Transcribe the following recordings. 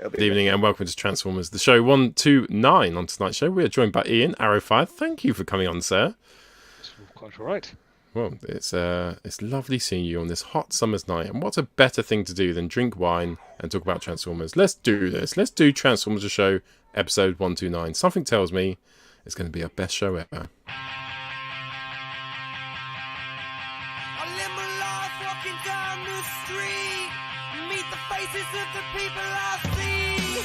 Good evening and welcome to Transformers, the show 129. On tonight's show, we are joined by Ian, Arrow5. Thank you for coming on, sir. It's quite all right. Well, it's lovely seeing you on this hot summer's night. And what a better thing to do than drink wine and talk about Transformers. Let's do this. Let's do Transformers, the show, episode 129. Something tells me it's going to be our best show ever. Faces of the people I see.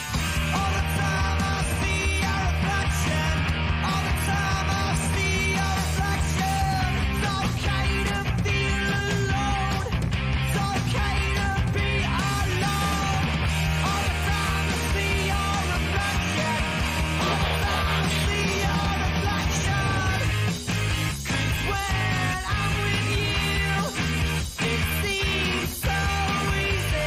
All the time I see your reflection. All the time I see your reflection. It's okay to feel alone. It's okay to be alone. All the time I see your reflection. All the time I see your reflection. 'Cause when I'm with you, it seems so easy.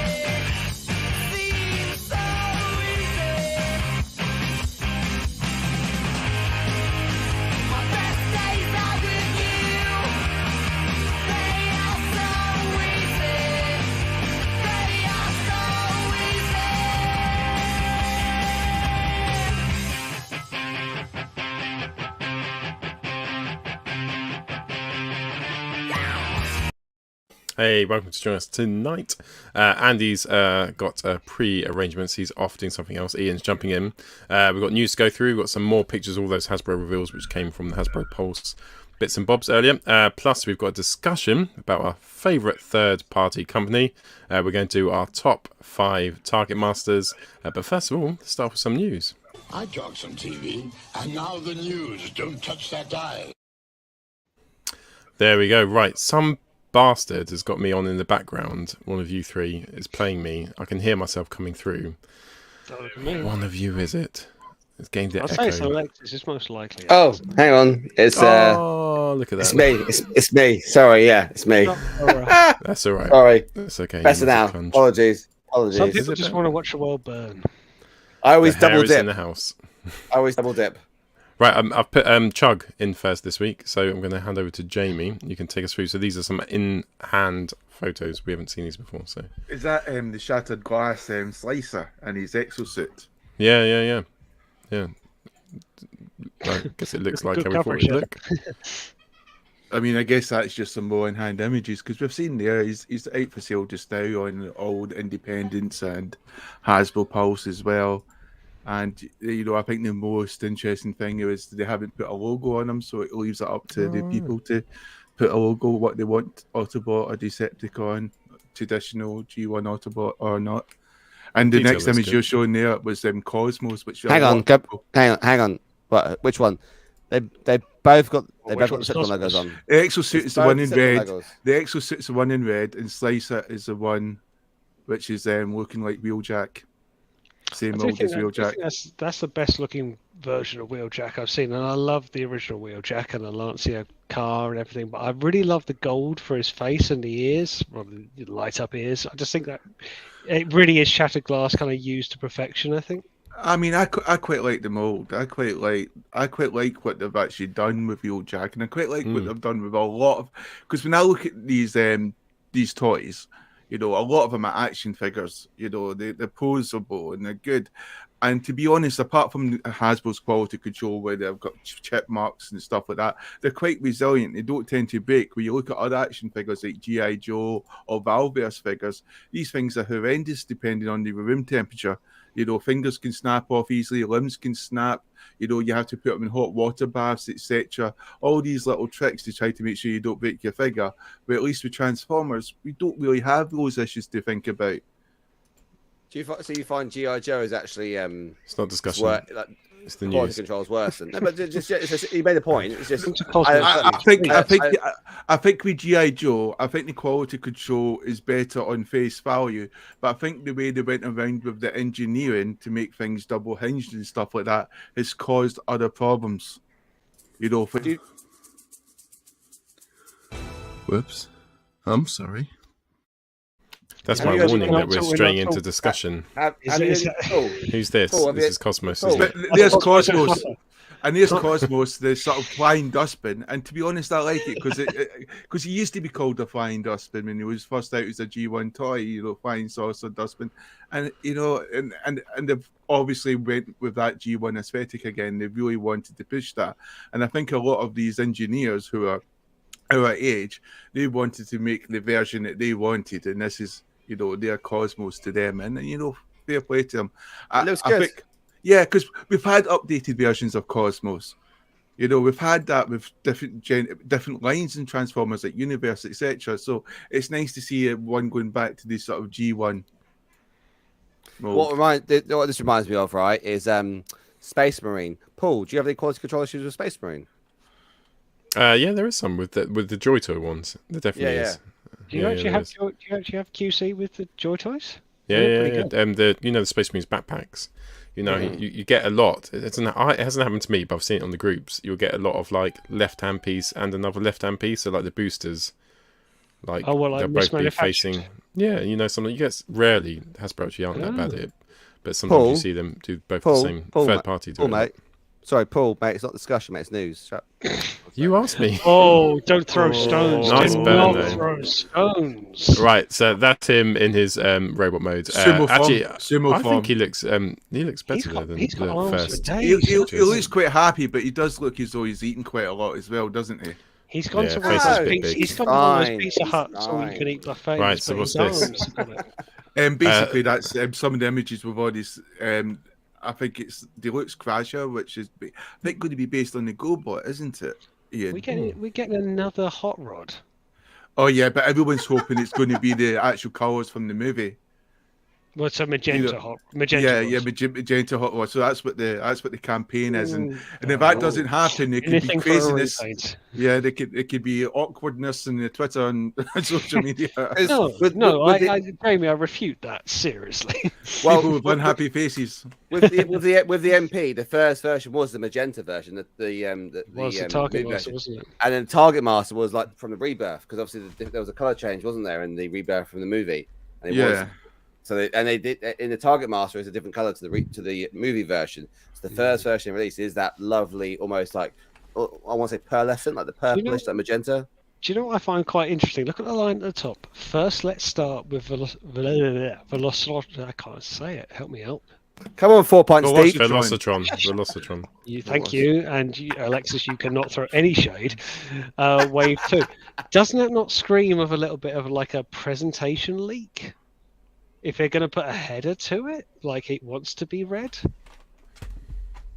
Hey, welcome to join us tonight. Andy's got pre-arrangements. He's off doing something else. Ian's jumping in. We've got news to go through. We've got some more pictures of all those Hasbro reveals which came from the Hasbro Pulse bits and bobs earlier. Plus, we've got a discussion about our favourite third-party company. We're going to do our top 5 Targetmasters. But first of all, let's start with some news. I talk some TV, and now the news. Don't touch that dial. There we go. Right, some bastard has got me on in the background. One of you three is playing me. I can hear myself coming through. One of you, is it? It's getting the I'll echo. say it's Alexis. It's most likely. Oh, hang on. It's oh, look at that. It's me. It's me. Sorry, yeah, it's me. That's all right. Sorry. That's okay. Better now. Apologies. Some people just want to watch the world burn. I always the double hair is dip. in the house. I always double dip. Right, I've put Chug in first this week, so I'm going to hand over to Jamie. You can take us through. So these are some in-hand photos. We haven't seen these before. So is that the shattered glass slicer and his exosuit? Yeah. I guess it looks like how we thought it would look. I mean, I guess that's just some more in-hand images because we've seen there he's out for sale just now on old Independence and Hasbro Pulse as well. And, you know, I think the most interesting thing is they haven't put a logo on them, so it leaves it up to the people to put a logo, what they want, Autobot or Decepticon, traditional G1 Autobot or not. And the next image you're showing there was Cosmos, which... Hang on. What? Which one? They both got the same logos on. The exosuit is the one in red. The exosuit's the one in red, and Slicer is the one which is looking like Wheeljack. Same old as Wheeljack. That's the best looking version of Wheeljack I've seen, and I love the original Wheeljack and the Lancia car and everything. But I really love the gold for his face and the ears, well, the light up ears. I just think that it really is shattered glass, kind of used to perfection. I think. I mean, I quite like the mold. I quite like what they've actually done with Wheeljack, and I quite like what they've done with a lot of. Because when I look at these toys. You know, a lot of them are action figures. You know, they're posable and they're good. And to be honest, apart from Hasbro's quality control, where they've got chip marks and stuff like that, they're quite resilient. They don't tend to break. When you look at other action figures like G.I. Joe or Valverse figures, these things are horrendous depending on the room temperature. You know, fingers can snap off easily, limbs can snap. You know, you have to put them in hot water baths, etc. All these little tricks to try to make sure you don't break your figure. But at least with Transformers, we don't really have those issues to think about. So you find G.I. Joe is actually it's not discussion. It's the news. Control is worse than. No, but just you made a point. It's just. I think with G.I. Joe, I think the quality control is better on face value. But I think the way they went around with the engineering to make things double hinged and stuff like that has caused other problems. You know, Whoops. I'm sorry. That's my warning that we're straying into discussion. Who's this? This is Cosmos. There's Cosmos. And there's Cosmos, the sort of flying dustbin. And to be honest, I like it because he used to be called the flying dustbin when he was first out as a G1 toy, flying saucer dustbin. And and they've obviously went with that G1 aesthetic again. They really wanted to push that. And I think a lot of these engineers who are our age, they wanted to make the version that they wanted, and this is their Cosmos to them, and fair play to them. It looks good. Yeah, because we've had updated versions of Cosmos. We've had that with different lines and Transformers like Universe, etc. So it's nice to see one going back to this sort of G1 mode. What this reminds me of, right, is Space Marine. Paul, do you have any quality control issues with Space Marine? Yeah, there is some with the Joy Toy ones. There definitely is. Do you actually have QC with the Joy Toys? Yeah. The Space Marines backpacks. You get a lot. It hasn't happened to me, but I've seen it on the groups. You'll get a lot of like left-hand piece and another left-hand piece. So like the boosters, they'll both be facing. Yeah, something you get rarely. Hasbro actually aren't that bad at it, but sometimes you see them do both the same third party. Paul, mate. Sorry, Paul, mate. It's not discussion, mate. It's news. You asked me. Oh, don't throw stones. Nice Do burn, not though. throw stones. Right, so that's him in his robot mode. Actually, I think he looks better than the first. He looks quite happy, but he does look as though he's eating quite a lot as well, doesn't he? He's gone to one face of is those a bit pizza. big. He's gone to one of those Pizza Huts so you can eat buffets. Right, so what's this? Basically, that's some of the images we've already. I think it's Deluxe Crasher, which is I think going to be based on the GoBot, isn't it? Ian? We're getting another hot rod. Oh yeah, but everyone's hoping it's going to be the actual colours from the movie. Well, it's a magenta hot. Magenta. Yeah, magenta hot rod. So that's what the campaign is, and if that doesn't happen, it could be craziness. Yeah, it could be awkwardness in the Twitter and social media. Jamie, I refute that seriously. Well, people with unhappy faces. With the MP, the first version was the magenta version. The Targetmaster, wasn't it? And then Targetmaster was like from the Rebirth, because obviously there was a color change, wasn't there, in the Rebirth from the movie? And it was. So they did in the Targetmaster is a different color to the movie version. So the first version released is that lovely, almost like I want to say pearlescent, like the purplish, that magenta. Do you know what I find quite interesting? Look at the line at the top. First, let's start with Velocitron. I can't say it. Help me out. Come on, 4 points, Steve. Velocitron. Thank you. And Alexis, you cannot throw any shade. Wave 2. Doesn't it not scream of a little bit of like a presentation leak? If they're going to put a header to it, like it wants to be read.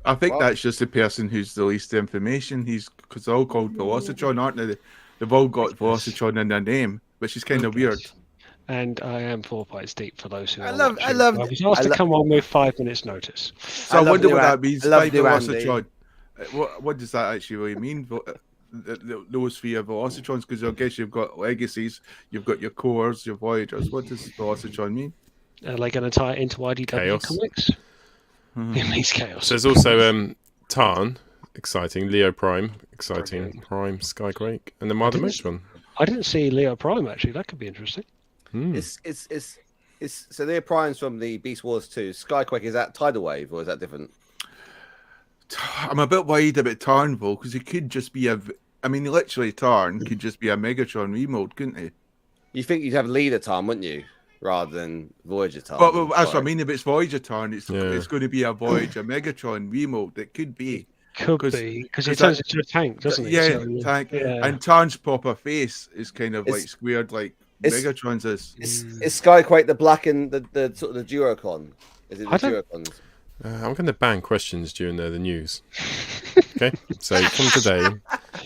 I think that's just the person who's released the information. Because they're all called Velocitron, aren't they? They've all got Velocitron in their name, which is kind of weird. And I am 4 pints deep for those who I was asked to come on with 5 minutes notice. So I wonder what that means. Velocitron. What does that actually really mean? Those 3 are Velocitrons, because I guess you've got Legacies, you've got your Cores, your Voyagers. What does Velocitron mean? Are they going to tie it into IDW Chaos. Comics? It means chaos. So there's also Tarn, exciting. Leo Prime, exciting. Prime, Skyquake, and the Marder Mage one. I didn't see Leo Prime actually. That could be interesting. So Leo Prime's from the Beast Wars 2. Skyquake, is that Tidal Wave or is that different? I'm a bit worried about Tarn though, because it could just be literally Tarn could just be a Megatron remold, couldn't he? You think you'd have Leader Tarn, wouldn't you, rather than Voyager Tarn? But that's what I mean. If it's Voyager Tarn, it's going to be a Voyager Megatron remold. It could be. Could be, because it turns into a tank, doesn't it? Yeah, tank. Yeah. And Tarn's proper face is kind of like squared, like Megatron's is. Is Skyquake the black and the sort of the Duracon? Is it the Duracons? I'm going to ban questions during the news. Okay, so from today,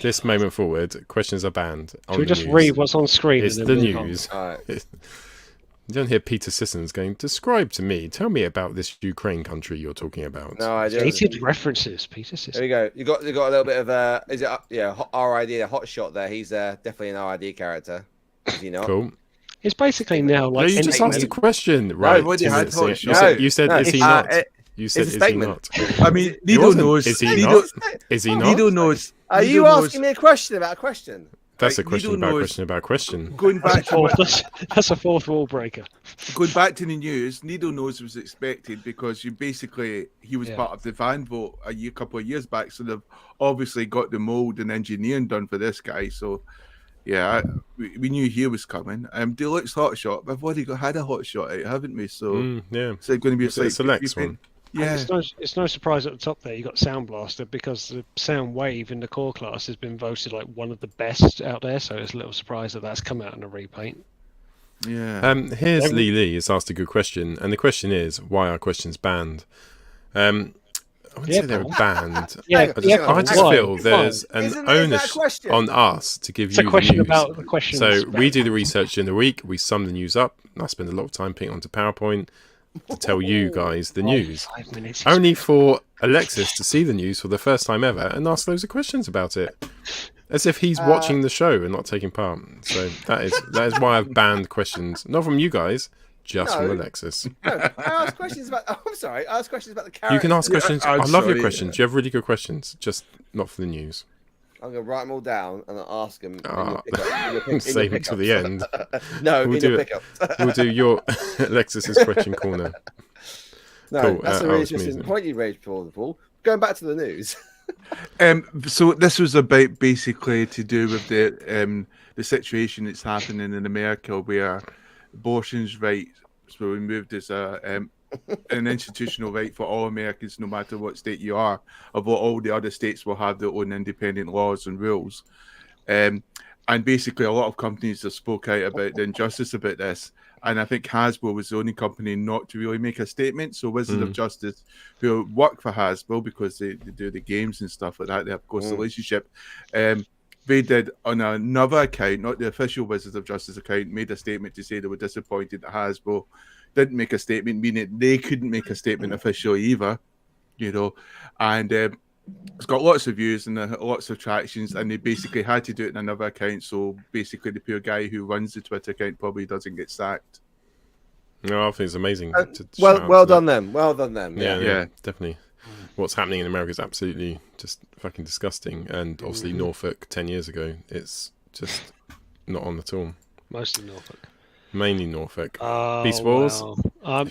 this moment forward, questions are banned. Should we just read what's on screen? It's the news. Right. You don't hear Peter Sissons going, describe to me, tell me about this Ukraine country you're talking about. No, I don't. Dated references, Peter Sissons. There we go. You got a little bit of RID, a hot shot there. He's definitely an RID character. Is he not? Cool. It's basically now like. No, you just asked a question, right? No, you said, is he not? You said, is he not? I mean, Nido knows. Is he not? Is he not? Nido knows. Are you asking me a question about a question? That's a Like, question Needle about a knows- question about a question. Going back to what, That's a fourth wall breaker. going back to the news, Needle knows was expected because he was Yeah. part of the van vote a couple of years back, so they've obviously got the mold and engineering done for this guy. So yeah, we knew he was coming. Deluxe hotshot, we've already had a hotshot out, haven't we? So Yeah. is it going to be a Was it a slight Selects one? Yeah, And it's no surprise at the top there. You got Sound Blaster because the Sound Wave in the core class has been voted like one of the best out there. So it's a little surprise that that's come out in a repaint. yeah. Here's Lee Lee has asked a good question, and the question is, why are questions banned? I wouldn't say they were banned. Yeah, I just why? feel there's an Isn't that a onus question? on us to give It's you a question the news. about the questions. So we do the research in the week, we sum the news up, and I spend a lot of time putting it onto PowerPoint to tell you guys the news. 5 minutes. Only for Alexis to see the news for the first time ever and ask loads of questions about it. As if he's watching the show and not taking part. So that is why I've banned questions. Not from you guys, just from Alexis. No, I asked questions about. Oh, I'm sorry. I asked questions about the character. You can ask questions. I'm I love your sorry, questions. You have really good questions, just not for the news. I'm gonna write them all down and I'll ask them. Save it till the end. No, We'll in do your it. pickup. We'll do your Alexis's question corner. No, Cool, that's a that really was interesting amazing. point you raised, Paul. Going back to the news. So this was about basically to do with the situation that's happening in America where abortion's rights were removed as an institutional right for all Americans, no matter what state you are, of what all the other states will have their own independent laws and rules. And basically, a lot of companies have spoke out about the injustice about this. And I think Hasbro was the only company not to really make a statement. So Wizards of Justice, who work for Hasbro because they do the games and stuff like that, they have, of course, the relationship. They did on another account, not the official Wizards of Justice account, made a statement to say they were disappointed that Hasbro didn't make a statement, meaning they couldn't make a statement officially either, and it's got lots of views and lots of tractions, and they basically had to do it in another account, so basically the poor guy who runs the Twitter account probably doesn't get sacked. No, I think it's amazing. Well done them. Well done them. Yeah, definitely. What's happening in America is absolutely just fucking disgusting, and obviously Norfolk 10 years ago, it's just not on at all. Mostly Norfolk. Mainly Norfolk. Oh, Beast Wars? wow.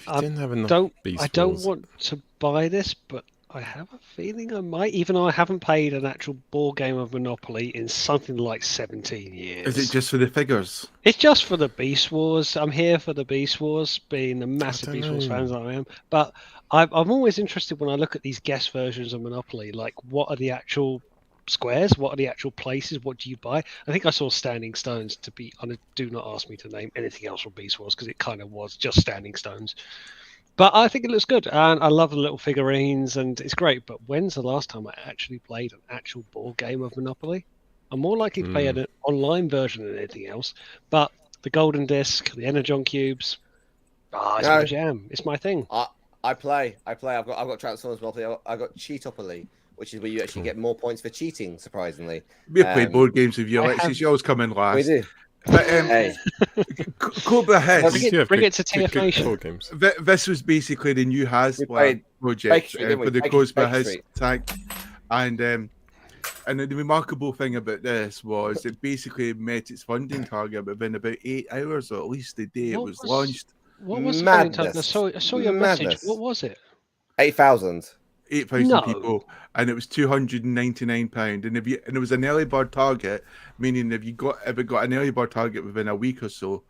I didn't have enough Beast I don't Wars. want to buy this, but I have a feeling I might, even though I haven't played an actual board game of Monopoly in something like 17 years. Is it just for the figures? It's just for the Beast Wars. I'm here for the Beast Wars, being a massive don't Beast Wars know. fan as I am. But I'm always interested when I look at these guest versions of Monopoly, like what are the actual squares? What are the actual places? What do you buy? I think I saw Standing Stones to be on a, do not ask me to name anything else from Beast Wars because it kind of was just Standing Stones. But I think it looks good, and I love the little figurines, and it's great. But when's the last time I actually played an actual board game of Monopoly? I'm more likely to play an online version than anything else. But the Golden Disc, the Energon cubes, it's my jam. It's my thing. I play. I've got Transformers Monopoly. I've got Cheatopoly, which is where you actually get more points for cheating. Surprisingly, We play board games with you, I Alexis. have- You always come in last. we do. But Hey, Cobra Hiss. You do have Bring good- it to good TF board games. This was basically the new We Hasbro played project Baker Street, didn't we? for the Baker Cobra Hiss Street. tank, and the remarkable thing about this was it basically met its funding target within about 8 hours, or at least the day it What was was- launched. What was the funding target? Madness. I saw your message. Madness. What was it? 8,000. 8,000 No. people, and it was £299. And it was an early bird target, meaning if it got an early bird target within a week or so,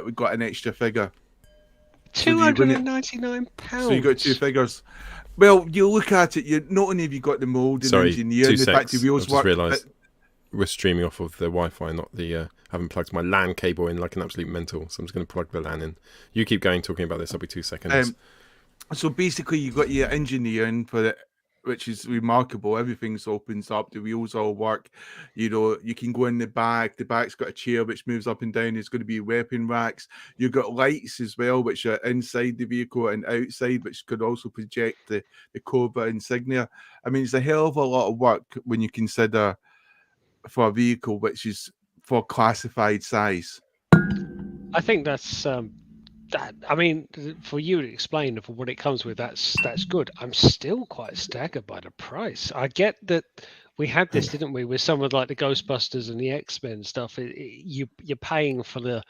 we got an extra figure. So you win it- £299. So you got 2 figures. Well, you look at it. You not only have you got the mold and Sorry, engineer, 2 and the fact secs. the I've wheels just work. realised we're streaming off of the Wi-Fi, not the... I haven't plugged my LAN cable in like an absolute mental, so I'm just going to plug the LAN in. You keep going talking about this, I'll be 2 seconds. So basically, you got your engineering for it, which is remarkable. Everything's opens up, the wheels all work. You can go in the back. The back's got a chair which moves up and down. There's going to be weapon racks. You've got lights as well, which are inside the vehicle and outside, which could also project the Cobra insignia. I mean, it's a hell of a lot of work when you consider for a vehicle which is for classified size. I think that's I mean, for you to explain for what it comes with, that's good. I'm still quite staggered by the price. I get that We had this, didn't we, with some of like the Ghostbusters and the X-Men stuff. You're paying for the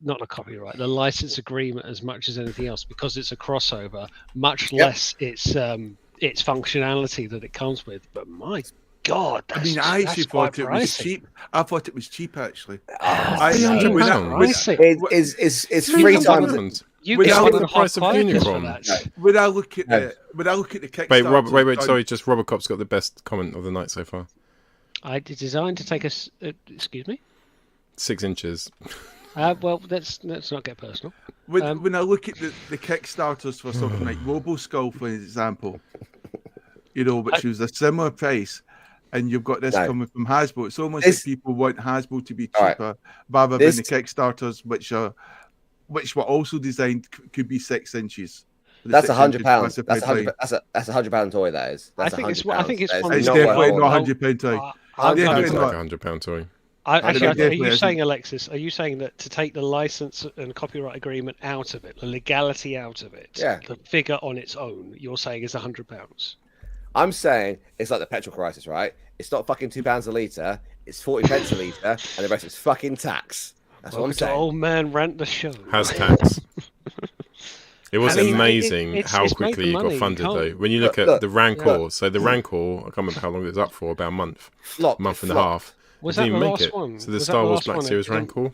not the copyright, the license agreement as much as anything else because it's a crossover, much less its functionality that it comes with. But my God, I mean, I actually thought it was cheap. I thought it was cheap actually. It's 3 times. You Without get one the and a price half of prizes for Unicron. that. When I look at the Kickstarter, Wait. Sorry, just Robocop's got the best comment of the night so far. I designed to take excuse me. 6 inches. Well, let's not get personal. When I look at the Kickstarters for something like RoboSkull, for example, which was a similar price, and you've got this coming from Hasbro, it's almost like people want Hasbro to be cheaper rather than the Kickstarters, which were also designed could be 6 inches. That's £100. That's £100 toy. That is. That's I think it's It's definitely not £100 toy. It's like £100 toy. Actually, are you saying, Alexis? Are you saying that to take the license and copyright agreement out of it, the legality out of it, the figure on its own, you're saying is £100? I'm saying it's like the petrol crisis, right? It's not fucking £2 a litre. It's 40 pence a litre, and the rest is fucking tax. That's what I'm saying. Old man rant the show. Has tax. It was amazing how quickly it got funded, though. When you look at the Rancor, so the Rancor, I can't remember how long it was up for, about a month, month and a half. Was that the last one? So the Star Wars Black Series Rancor.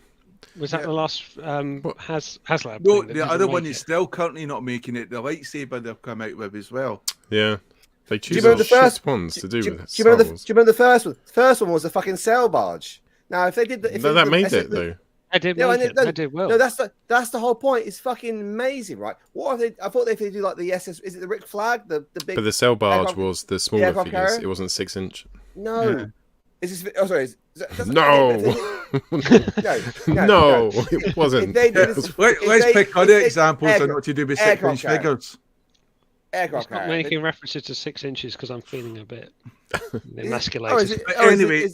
Was that the last HasLab? No, the other one is still currently not making it. The lightsaber they've come out with as well. Yeah. They choose the first ones to do with Star Wars. Do you remember the first one? The first one was a fucking sail barge. Now, if they did that... that made it, though. I did make it. I did well. No, that's the whole point. It's fucking amazing, right? What if they? I thought they could do like the SS. Is it the Rick Flag? The big. But the sail barge was the smaller figures. It wasn't 6 inch. No. Yeah. Is this? Oh, sorry. No. No, it wasn't. Let's pick other examples and what to do with 6 inch figures. Aircraft carrier. Making references to 6 inches because I'm feeling a bit emasculated. Anyway.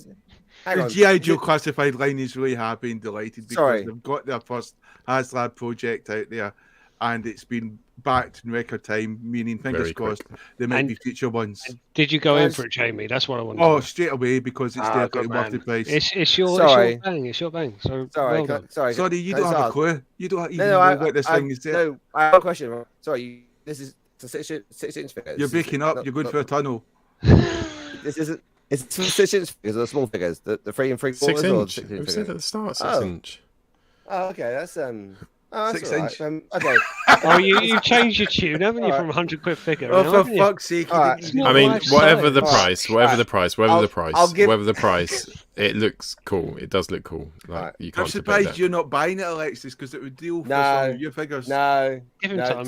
The G.I. Joe classified line is really happy and delighted because they've got their first HasLab project out there and it's been backed in record time, meaning fingers crossed there might be future ones. Did you go in for it, Jamie? That's what I want to know. Straight away because it's definitely worth the price. It's your bang. It's your bang. So, sorry, you don't have a clue. You don't even know what this thing is. No, I have a question. Sorry, this is a 6 inch figure. You're breaking up. You're going for a tunnel. This isn't. It's 6 inch figures or the small figures, the 3 3/4 6 inch. 6 We said at the start 6 inch. Oh, okay, that's 6 inch. Okay. Oh, you changed your tune, haven't you, from £100 figure? Oh, for fuck's sake! I mean, whatever the price, it looks cool. It does look cool. Like you can't. I'm surprised you're not buying it, Alexis, because it would deal for some of your figures. No, give him time.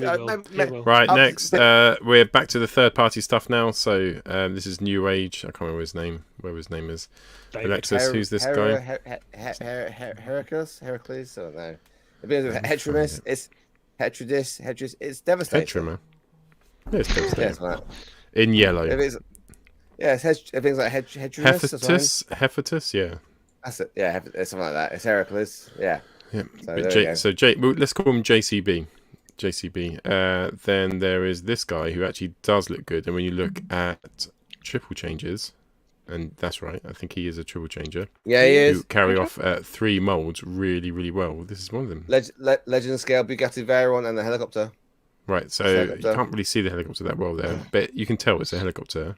He will. Right, next, we're back to the third-party stuff now. So this is New Age. I can't remember his name. Where his name is. Alexis, who's this guy? Heracles. I don't know. A bit of Heteromus. It's Heterodis. It's devastating. Heteromer. Yeah, it's devastating. Yes, in yellow. It's things like Heterodis. Hephaestus, yeah. That's it. Yeah, something like that. It's Heracles. Yeah. Yeah. Let's call him JCB. Then there is this guy who actually does look good, and when you look at triple changes. And that's right. I think he is a triple changer. Yeah, he is. Who carry off 3 molds really, really well. This is one of them. Legend scale Bugatti Veyron and the helicopter. Right, so you can't really see the helicopter that well there, but you can tell it's a helicopter.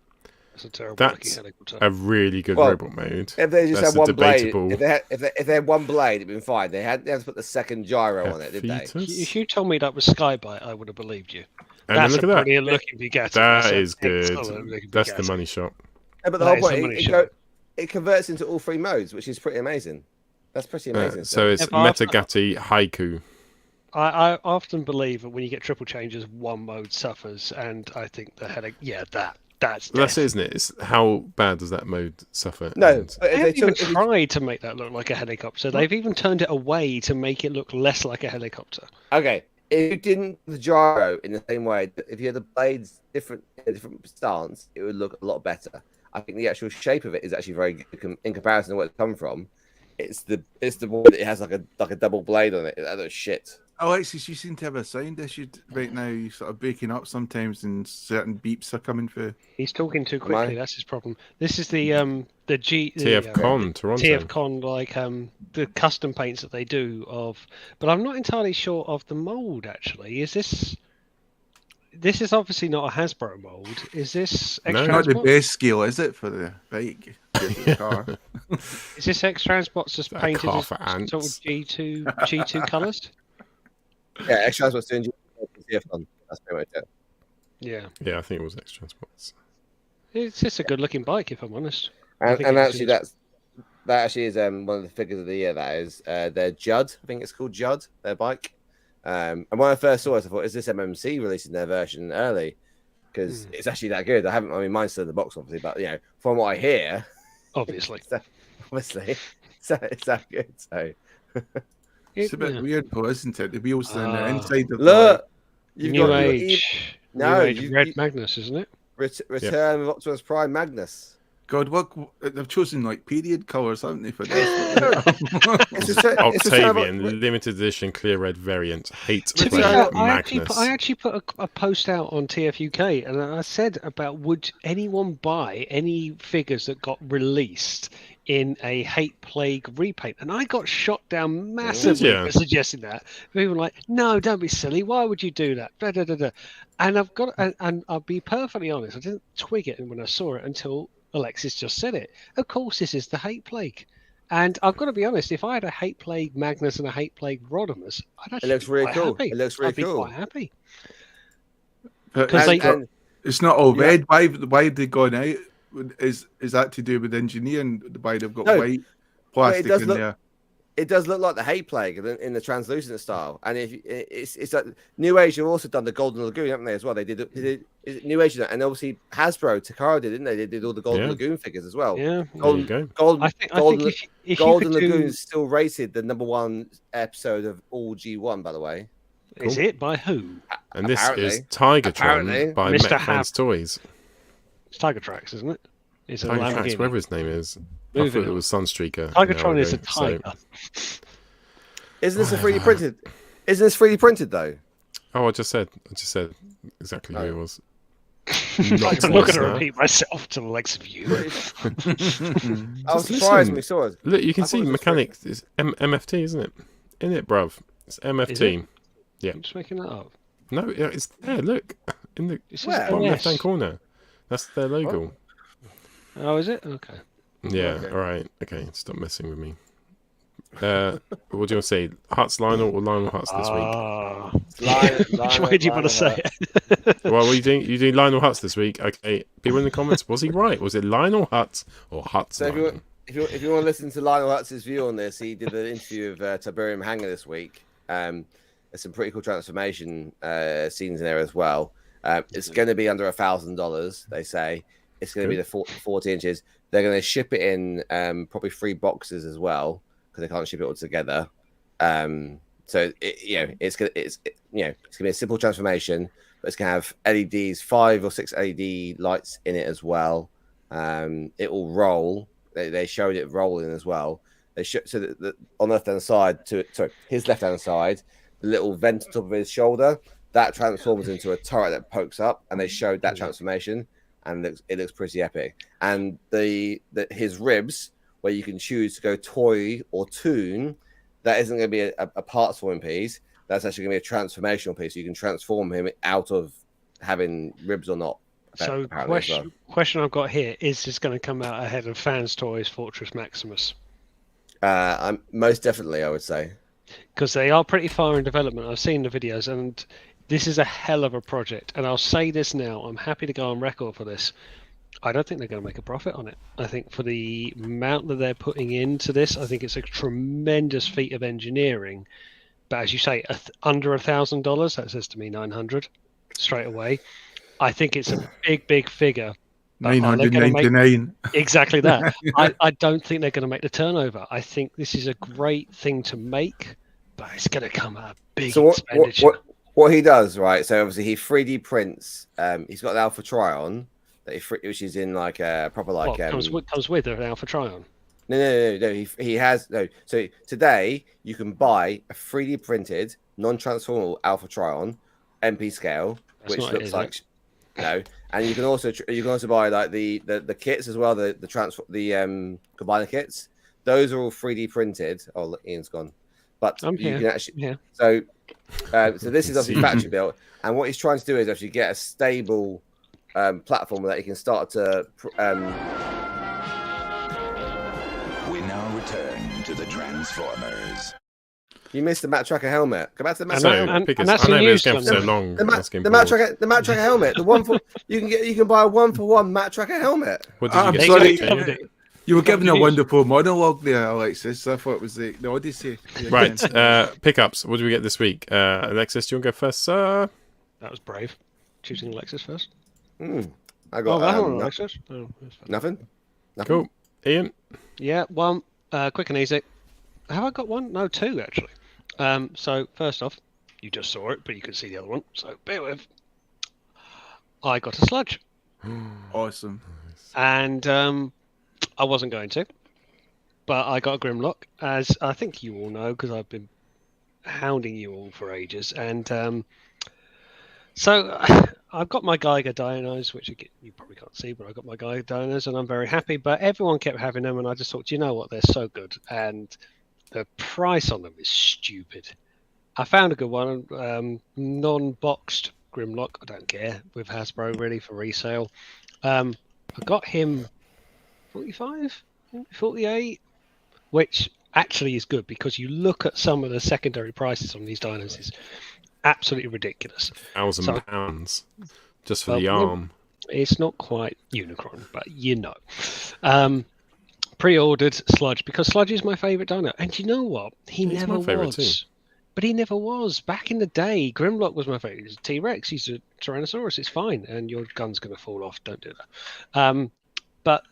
It's a terrible That's helicopter. A really good robot mode. If they just had one blade, if they had one blade, it'd been fine. They had to put the second gyro on it, did they? If you told me that was Skybite, I would have believed you. And that's look a at that. brilliant looking Bugatti. That is good. That's the money shot. Yeah, but the whole point, it converts into all 3 modes, which is pretty amazing. That's pretty amazing. So it's Metagatti Haiku. I often believe that when you get triple changes, one mode suffers, and I think the headache. Yeah, that's it, isn't it? It's how bad does that mode suffer? No, but they even tried to make that look like a helicopter. They've even turned it away to make it look less like a helicopter. Okay, if you didn't the gyro in the same way, if you had the blades different stance, it would look a lot better. I think the actual shape of it is actually very good in comparison to where it's come from. It's the one that it has like a double blade on it. That looks shit. Alexis, you seem to have a sound issue right now. You're sort of breaking up sometimes, and certain beeps are coming through. He's talking too I? quickly. That's his problem. This is the TF Con Toronto. TF Con, like the custom paints that they do of, but I'm not entirely sure of the mold. Actually, is this? This is obviously not a Hasbro mold. Is this No. X Not the Transbots? best scale, is it, for the bike? The car. Is this X Transbots just that a painted car as for sort of ants? G2 colours? Yeah, extra what's doing CF1. That's pretty much it. Yeah, Yeah, I think it was X Transports. it's just a good looking bike, if I'm honest. I And, think and it actually, looks- that actually is one of the figures of the year. That is their Judd. I think it's called Judd. Their bike. And when I first saw it, I thought, is this MMC releasing their version early? Because it's actually that good. I mine's still in the box, obviously, but from what I hear, obviously. obviously, it's that good. So It's a bit weird, though, isn't it? The wheels on the inside of look, you've New got Age, No, New Age you- Red you- Magnus, isn't it? Return of Optimus Prime Magnus. God, what they've chosen like period colours, haven't they, for this? It's Return of- Octavian limited edition clear red variant. Hate To be play fair, Magnus. I actually put a post out on TFUK, and I said about would anyone buy any figures that got released in a Hate Plague repaint, and I got shot down massively Yeah. for suggesting that. People were like, "No, don't be silly. Why would you do that?" Da, da, da, da. And I've got, and I'll be perfectly honest, I didn't twig it when I saw it until Alexis just said it. Of course, this is the Hate Plague. And I've got to be honest, if I had a Hate Plague Magnus and a Hate Plague Rodimus, I'd actually looks be really quite cool. happy. It looks really I'd be cool. quite happy. But Because it's, they- it's not all red. Why have they gone out? Is that to do with engineering? Why they've got No. white plastic does in look- there? It does look like the Hate Plague in the translucent style, and it's like New Age have also done the Golden Lagoon, haven't they? As well, they did is it New Age, and obviously Hasbro, Takara did, didn't they? They did all the Golden Yeah. Lagoon figures as well. Yeah. There you go. Golden, I think Golden, if Golden you could Lagoon do, is still rated the #1 episode of all G1, by the way. is it by who? And this is Apparently. Tigertron by Mr. Metfans Toys. It's Tiger Tracks, isn't it? It's a Tiger Tracks, Lamborghini. whatever his name is. I Moving thought it on. was Sunstreaker. Tigertron an is hour a ago, so- tiger. Isn't this a 3D printed? Isn't this 3D printed though? Oh, I just said exactly who it was. I'm not to going to that. repeat myself to the likes of you. I was Just surprised listen. when we saw it. Look, you can I thought see it was mechanics. It's MFT, isn't it? In it, bruv. It's MFT. I'm just making that up. No, yeah, it's there. Look in the It says Where? bottom OS. left-hand corner. That's their logo. Oh, is it? Okay. Yeah. Okay. All right. Okay. Stop messing with me. What do you want to say? Huts Lionel or Lionel Huts this week? Ah. Lion, Which way do you want to say it? Well, what are you doing? You doing Lionel Huts this week? Okay. People in the comments. Was he right? Was it Lionel Huts or Huts? So Lionel? if you want to listen to Lionel Hutz's view on this, he did an interview of Tiberium Hanger this week. There's some pretty cool transformation scenes in there as well. It's going to be under $1,000. They say it's going to be the 40 inches. They're going to ship it in probably 3 boxes as well because they can't ship it all together. So it's going to be a simple transformation, but it's going to have LEDs, 5 or 6 LED lights in it as well. It will roll. They showed it rolling as well. They so that on the left-hand side, his left-hand side, the little vent on top of his shoulder that transforms into a turret that pokes up, and they showed that transformation, and it looks pretty epic. And his ribs, where you can choose to go toy or toon, that isn't going to be a parts forming piece. That's actually going to be a transformational piece. So you can transform him out of having ribs or not. So, apparently, as well. question I've got here, is this going to come out ahead of Fanstoys Fortress Maximus? Most definitely, I would say. Because they are pretty far in development. I've seen the videos, and this is a hell of a project. And I'll say this now, I'm happy to go on record for this. I don't think they're going to make a profit on it. I think for the amount that they're putting into this, I think it's a tremendous feat of engineering. But as you say, under $1,000, that says to me 900 straight away. I think it's a big figure. But are they gonna make- 999. Exactly that. I don't think they're going to make the turnover. I think this is a great thing to make, but it's going to come at a big So expenditure. what he does, right? So obviously he 3D prints. He's got an Alpha Trion that which is in like a proper like. What, comes with an Alpha Trion. No. He has no. So today you can buy a 3D printed, non-transformable Alpha Trion MP scale, That's which not it, looks is like it? no. And you can also buy like the kits as well, the combiner kits. Those are all 3D printed. Oh, look, Ian's gone. But I'm you here. can actually Yeah. so this is obviously See. factory built, and what he's trying to do is actually get a stable platform that he can start to We now return to the Transformers. You missed the Matt Tracker helmet. Go back to the Matt And Tracker. So, and Pickers, that's I know in this use, game for so Sunday. long. The that's getting Matt bored. Tracker helmet. The one for you can buy a 1-for-1 Matt Tracker helmet. What did you I'm get? sorry. Somebody- You were giving a Confused. wonderful monologue there, Alexis. I thought it was the Odyssey. Right, pickups. What do we get this week? Alexis, do you want to go first, sir? That was brave. Choosing Alexis first. I got that one, Alexis. Oh, that's fine. nothing. Cool. Ian? Yeah, one. Quick and easy. Have I got one? No, two actually. So first off, you just saw it, but you can see the other one. So bear with. I got a sludge, Awesome. and I wasn't going to, but I got a Grimlock, as I think you all know, because I've been hounding you all for ages. And so I've got my Geiger dinos, which you probably can't see, but I got my Geiger dinos, and I'm very happy. But everyone kept having them, and I just thought, do you know what? They're so good, and the price on them is stupid. I found a good one, non-boxed Grimlock. I don't care, with Hasbro really for resale. I got him 45, 48, which actually is good because you look at some of the secondary prices on these dinos is absolutely ridiculous. £1,000 just for Well, the arm. It's not quite Unicron, but you know. Pre-ordered Sludge because Sludge is my favourite dino, and you know what? He He's never my favourite was. too. But he never was. Back in the day, Grimlock was my favourite. He's a T-Rex. He's a Tyrannosaurus. It's fine, and your gun's going to fall off. Don't do that. But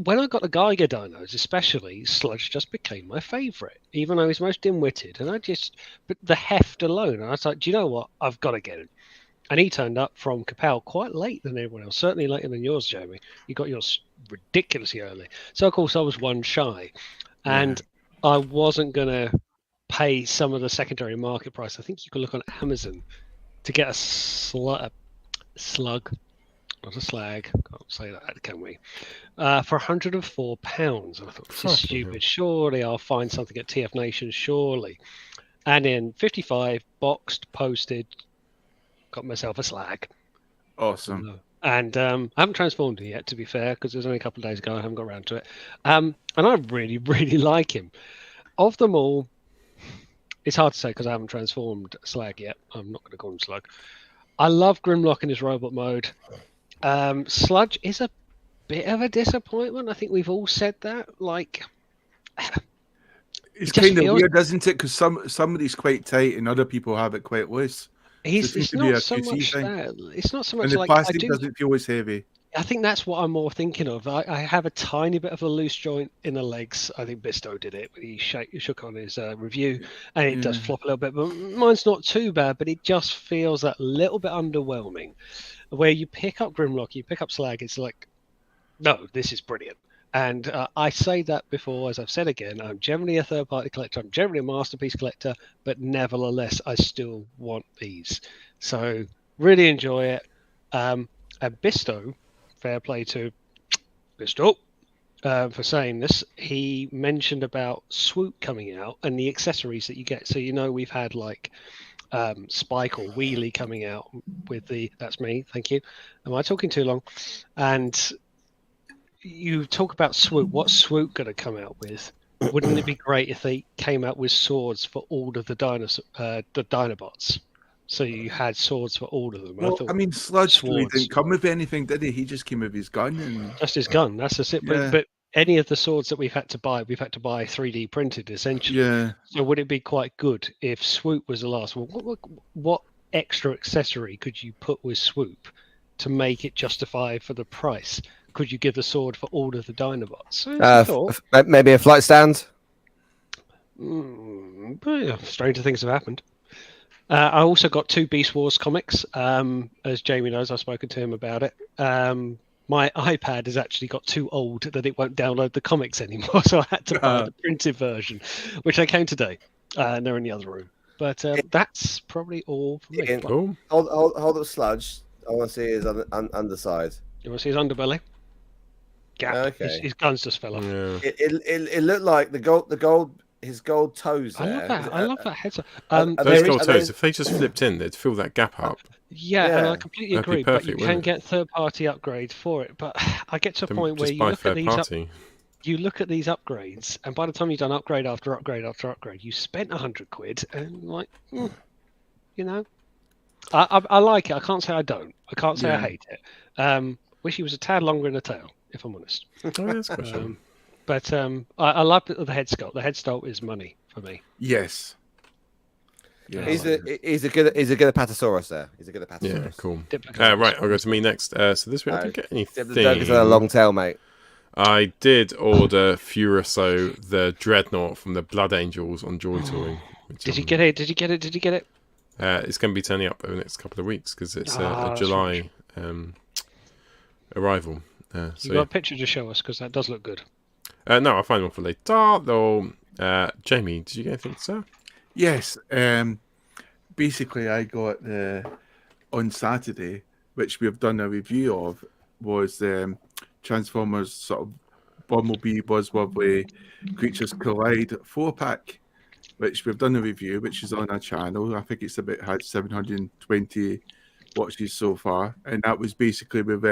when I got the Geiger dinos, especially, Sludge just became my favourite, even though he's most dim-witted. And but the heft alone, I was like, do you know what? I've got to get him. And he turned up from Capel quite late than everyone else, certainly later than yours, Jamie. You got yours ridiculously early. So, of course, I was one shy. And I wasn't going to pay some of the secondary market price. I think you can look on Amazon to get a slug, not a slag, can't say that, can we? For £104. And I thought, this is stupid. Surely I'll find something at TF Nation, surely. And in 55, boxed, posted, got myself a slag. Awesome. And I haven't transformed it yet, to be fair, because it was only a couple of days ago. I haven't got around to it. And I really, really like him. Of them all, it's hard to say because I haven't transformed Slag yet. I'm not going to call him Slug. I love Grimlock in his robot mode. Sludge is a bit of a disappointment. I think we've all said that. Like, It's just kind of feels- weird, isn't it? Because somebody's quite tight and other people have it quite loose. it's seems to be a not so QC much thing. that. It's not so much And the like I plastic do. doesn't feel as heavy. I think that's what I'm more thinking of. I have a tiny bit of a loose joint in the legs. I think Bisto did it. He shook on his review, and it does flop a little bit. But mine's not too bad, but it just feels that little bit underwhelming. Where you pick up Grimlock, you pick up Slag, it's like, no, this is brilliant. And I say that before, as I've said again, I'm generally a third-party collector. I'm generally a masterpiece collector, but nevertheless, I still want these. So really enjoy it. And Bisto, fair play to Bisto for saying this. He mentioned about Swoop coming out and the accessories that you get. So we've had like Spike or Wheelie coming out with that's me. Thank you. Am I talking too long? And you talk about Swoop. What's Swoop going to come out with? Wouldn't it be great if they came out with swords for all of the Dinobots? So you had swords for all of them. Well, thought, I mean, Sludge really swords. didn't come with anything, did he? He just came with his gun. And Just his gun. That's just it. Yeah. But any of the swords that we've had to buy 3D printed essentially. yeah, So would it be quite good if Swoop was the last one? What extra accessory could you put with Swoop to make it justify for the price? Could you give the sword for all of the Dinobots? Maybe a flight stand. But yeah, stranger things have happened. I also got 2 Beast Wars comics. As Jamie knows, I've spoken to him about it. my iPad has actually got too old that it won't download the comics anymore, so I had to buy the printed version, which I came today, and they're in the other room. But that's probably all for me. Ian, Cool. hold up, Sludge. I want to see his underside. You want to see his underbelly? Gap. Okay. His guns just fell off. Yeah. It looked like his gold toes I there. love that. I love that headset. are Those they- gold are toes, they- if they just flipped in, they'd fill that gap up. Yeah, and I Yeah. completely That'd be agree. But you perfect, can wouldn't it? get third-party upgrades for it. But I get to a Then point where just you buy look at third these party. you look at these upgrades, and by the time you've done upgrade after upgrade after upgrade, you spent 100 quid, and like, you know, I like it. I can't say I don't. I can't say I Yeah. hate it. Wish he was a tad longer in the tail, if I'm honest. Oh, that's a question. But I like the head sculpt. The head sculpt is money for me. Yes. Yeah. He's a good Apatosaurus there. He's a good Apatosaurus. Yeah, cool. Diplodoc. Right, I'll go to me next. So this week I didn't get Diplodoc a long anything. tail, mate. I did order Furiso, the Dreadnought from the Blood Angels on Joy Toy. Did you get it? Did you get it? Did you get it? It's going to be turning up over the next couple of weeks because it's a that's July arrival. You So got yeah. a picture to show us because that does look good. No, I'll find one for later. Though, Jamie, did you get anything, sir? Yes. Basically, I got on Saturday, which we have done a review of, was Transformers sort of Bumblebee Buzzworthy Creatures Collide 4-pack, which we've done a review, which is on our channel. I think it's had 720 watches so far, and that was basically with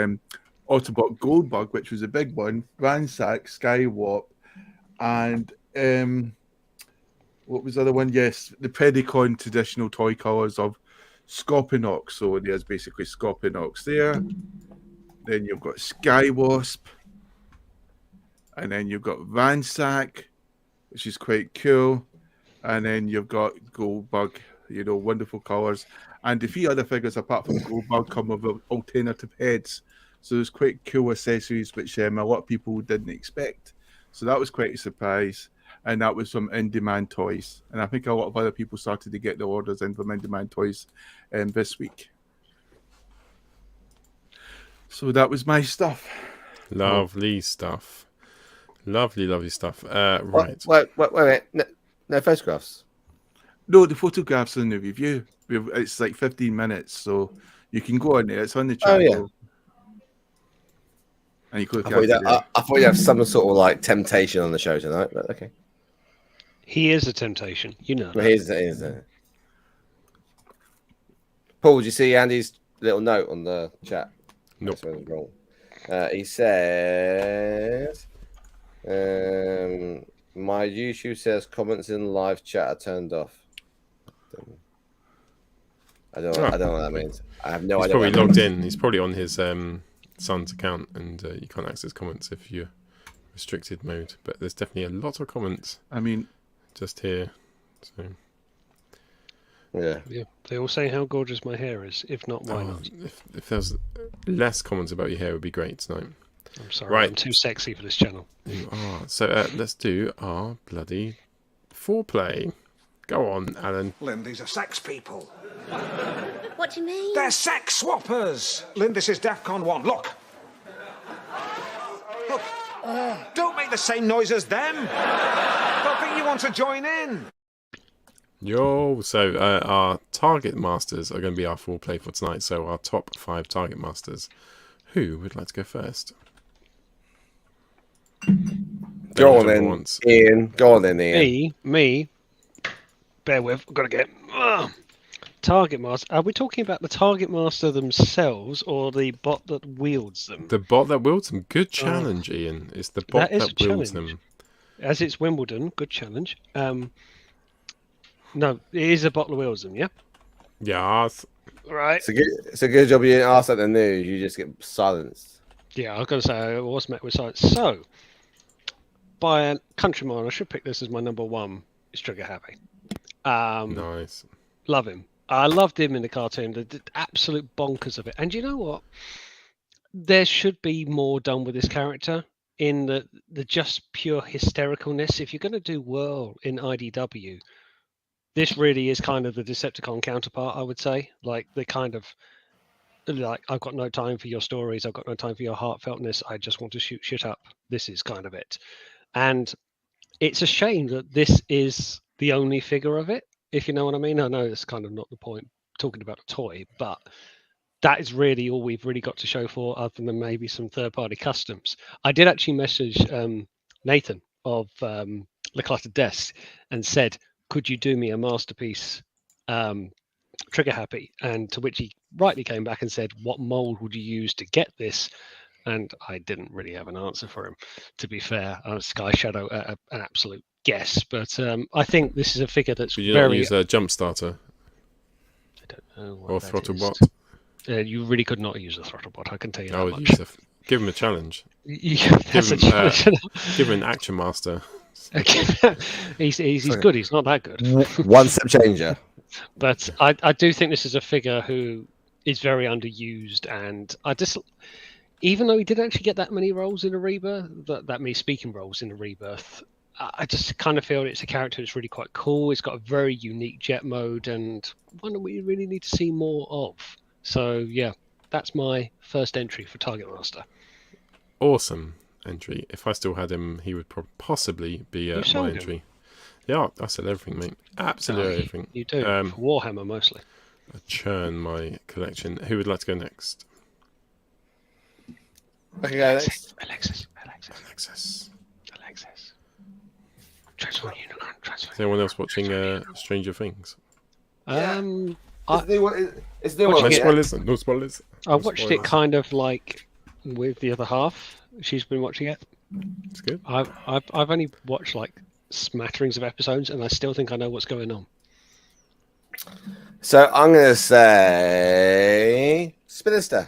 Autobot Goldbug, which was a big one, Ransack, Skywarp, and what was the other one? Yes, the Predacon traditional toy colours of Scorponok. So there's basically Scorponok there. Then you've got Skywasp. And then you've got Ransack, which is quite cool. And then you've got Goldbug, wonderful colours. And the 3 other figures apart from Goldbug come with alternative heads. So there's quite cool accessories, which a lot of people didn't expect. So that was quite a surprise. And that was from In-Demand Toys. And I think a lot of other people started to get their orders in from In-Demand Toys this week. So that was my stuff. Lovely stuff. Lovely stuff. Right. Wait. No photographs. No, the photographs are in the review. It's like 15 minutes, so you can go on there. It's on the channel. Oh, yeah. And you click I thought you'd have some sort of like temptation on the show tonight, but okay. He is a temptation, you know. Well, here's Paul, did you see Andy's little note on the chat? Nope. That's where it was wrong. He says, my YouTube says comments in live chat are turned off. I don't know what that means. I have no He's idea. probably what that logged means. in. He's probably on his son's account, and you can't access comments if you're restricted mode. But there's definitely a lot of comments. I mean, just here. So. Yeah. They all say how gorgeous my hair is. If not, why not? If there's less comments about your hair, it would be great tonight. I'm sorry, Right. I'm too sexy for this channel. You are. So let's do our bloody foreplay. Go on, Alan. Lynn, these are sex people. What do you mean? They're sex swappers. Lynn, this is DEFCON 1. Look. Look. Don't make the same noise as them. Don't think you want to join in. Yo, so our Targetmasters are going to be our foreplay for tonight. So our top 5 Targetmasters. Who would like to go first? Go on then, Ian. Go on then, Ian. Me. Bear with. I've got to get. Targetmaster. Are we talking about the Targetmaster themselves or the bot that wields them? The bot that wields them. Good challenge, Ian. It's the bot That is that a wields challenge. them. As it's Wimbledon, good challenge. No, it is a bot that wields them. Yeah. Yes. Right. It's a good job you didn't ask at the news. You just get silenced. Yeah, I was going to say I was met with silence. So, by a countryman, I should pick this as my number 1. Is Trigger Happy. Nice. Love him. I loved him in the cartoon. The absolute bonkers of it. And you know what? There should be more done with this character in the just pure hystericalness. If you're going to do Whirl in IDW, this really is kind of the Decepticon counterpart, I would say. Like the kind of like, I've got no time for your stories. I've got no time for your heartfeltness. I just want to shoot shit up. This is kind of it. And it's a shame that this is the only figure of it, if you know what I mean. I know it's kind of not the point talking about a toy, but that is really all we've really got to show for, other than maybe some third-party customs. I did actually message Nathan of the Cluttered Desk and said, could you do me a masterpiece trigger happy? And to which he rightly came back and said, what mold would you use to get this? And I didn't really have an answer for him, to be fair. Sky Shadow, an absolute guess. But I think this is a figure that's Could you very... not use a jump starter I don't know what or that throttle is. bot? You really could not use a throttle bot, I can tell you I that would much. use give him a challenge. That's a challenge. Give him an Action Master. he's good. He's not that good. One step changer. But I do think this is a figure who is very underused, and I just, even though he didn't actually get that many roles in a Rebirth, that many speaking roles in a Rebirth, I just kind of feel it's a character that's really quite cool. It's got a very unique jet mode, and one that we really need to see more of. So yeah, that's my first entry for Targetmaster. Awesome entry. If I still had him, he would possibly be my entry. Him? Yeah, I said everything, mate. Absolutely everything. You do. For Warhammer mostly. I churn my collection. Who would like to go next? Okay, next. Alexis. Transform Unicorn. Is anyone else watching Stranger Things? It's new No one. spoilers. No spoilers. I watched it kind of like with the other half. She's been watching it. It's good. I've only watched like smatterings of episodes, and I still think I know what's going on. So I'm gonna say Spinster.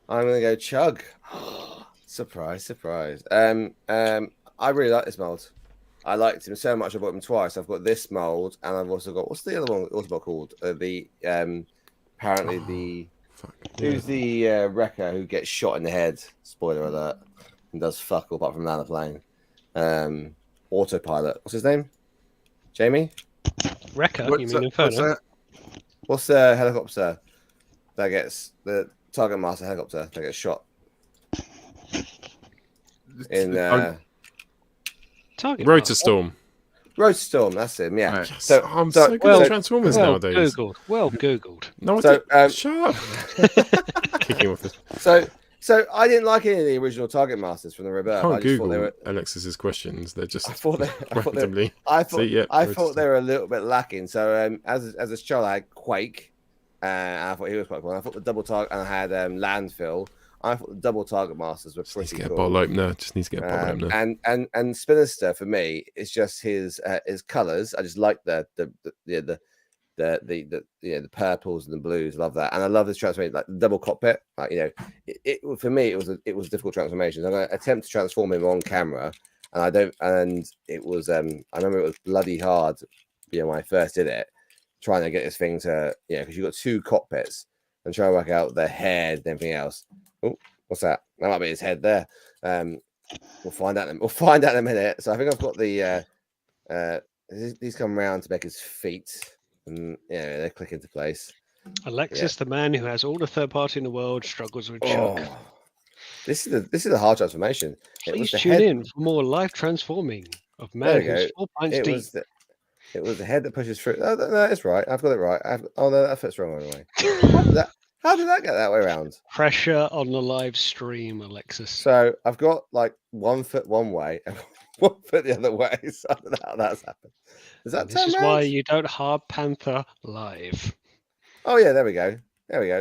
I'm gonna go Chug. Surprise. I really like this mold. I liked him so much I bought him twice. I've got this mold, and I've also got, what's the other one also called? Who's the wrecker who gets shot in the head? Spoiler alert. And does fuck all apart from land a plane. Autopilot. What's his name? Jamie? Wrecker? You mean Inferno? What's the helicopter that gets the Targetmaster helicopter that gets shot? In Target Road to Storm. Road to Storm, that's him, yeah. Right. So I'm so good at Transformers nowadays. Well Googled. No, So, shut up. Kicking off this. So I didn't like any of the original Targetmasters from the Rebirth. Can't I just thought Google they were, Alexis's questions. They're just I thought randomly. I Road thought to they were a little bit lacking. So as a child, I had Quake, and I thought he was quite cool. I thought the double target, and I had Landfill. I thought the double Targetmasters were Just pretty get cool. a bottle opener. Just needs to get a bottle opener. And Spinster for me is just his colors. I just like the purples and the blues. Love that, and I love this transformation, like the double cockpit. Like, you know, it for me it was a difficult transformation. I'm going to attempt to transform him on camera, and I don't. And it was I remember it was bloody hard. You know, when I first did it, trying to get this thing to because you got two cockpits and trying to work out the head and everything else. Oh, what's that? That might be his head there. We'll find out. We'll find out in a minute. So I think I've got the these come around to make his feet. And they click into place. Alexis, the man who has all the third party in the world, struggles with Chuck. This is a hard transformation. Please tune in for more live transforming of man who's 4 pints deep. It was the head that pushes through. No, it's right. I've got it right. Oh no, that fits wrong anyway. How did that get that way around? Pressure on the live stream, Alexis. So I've got like 1 foot one way and 1 foot the other way. So I don't know how that's happened. This is why you don't hard Panther live. Oh yeah, there we go.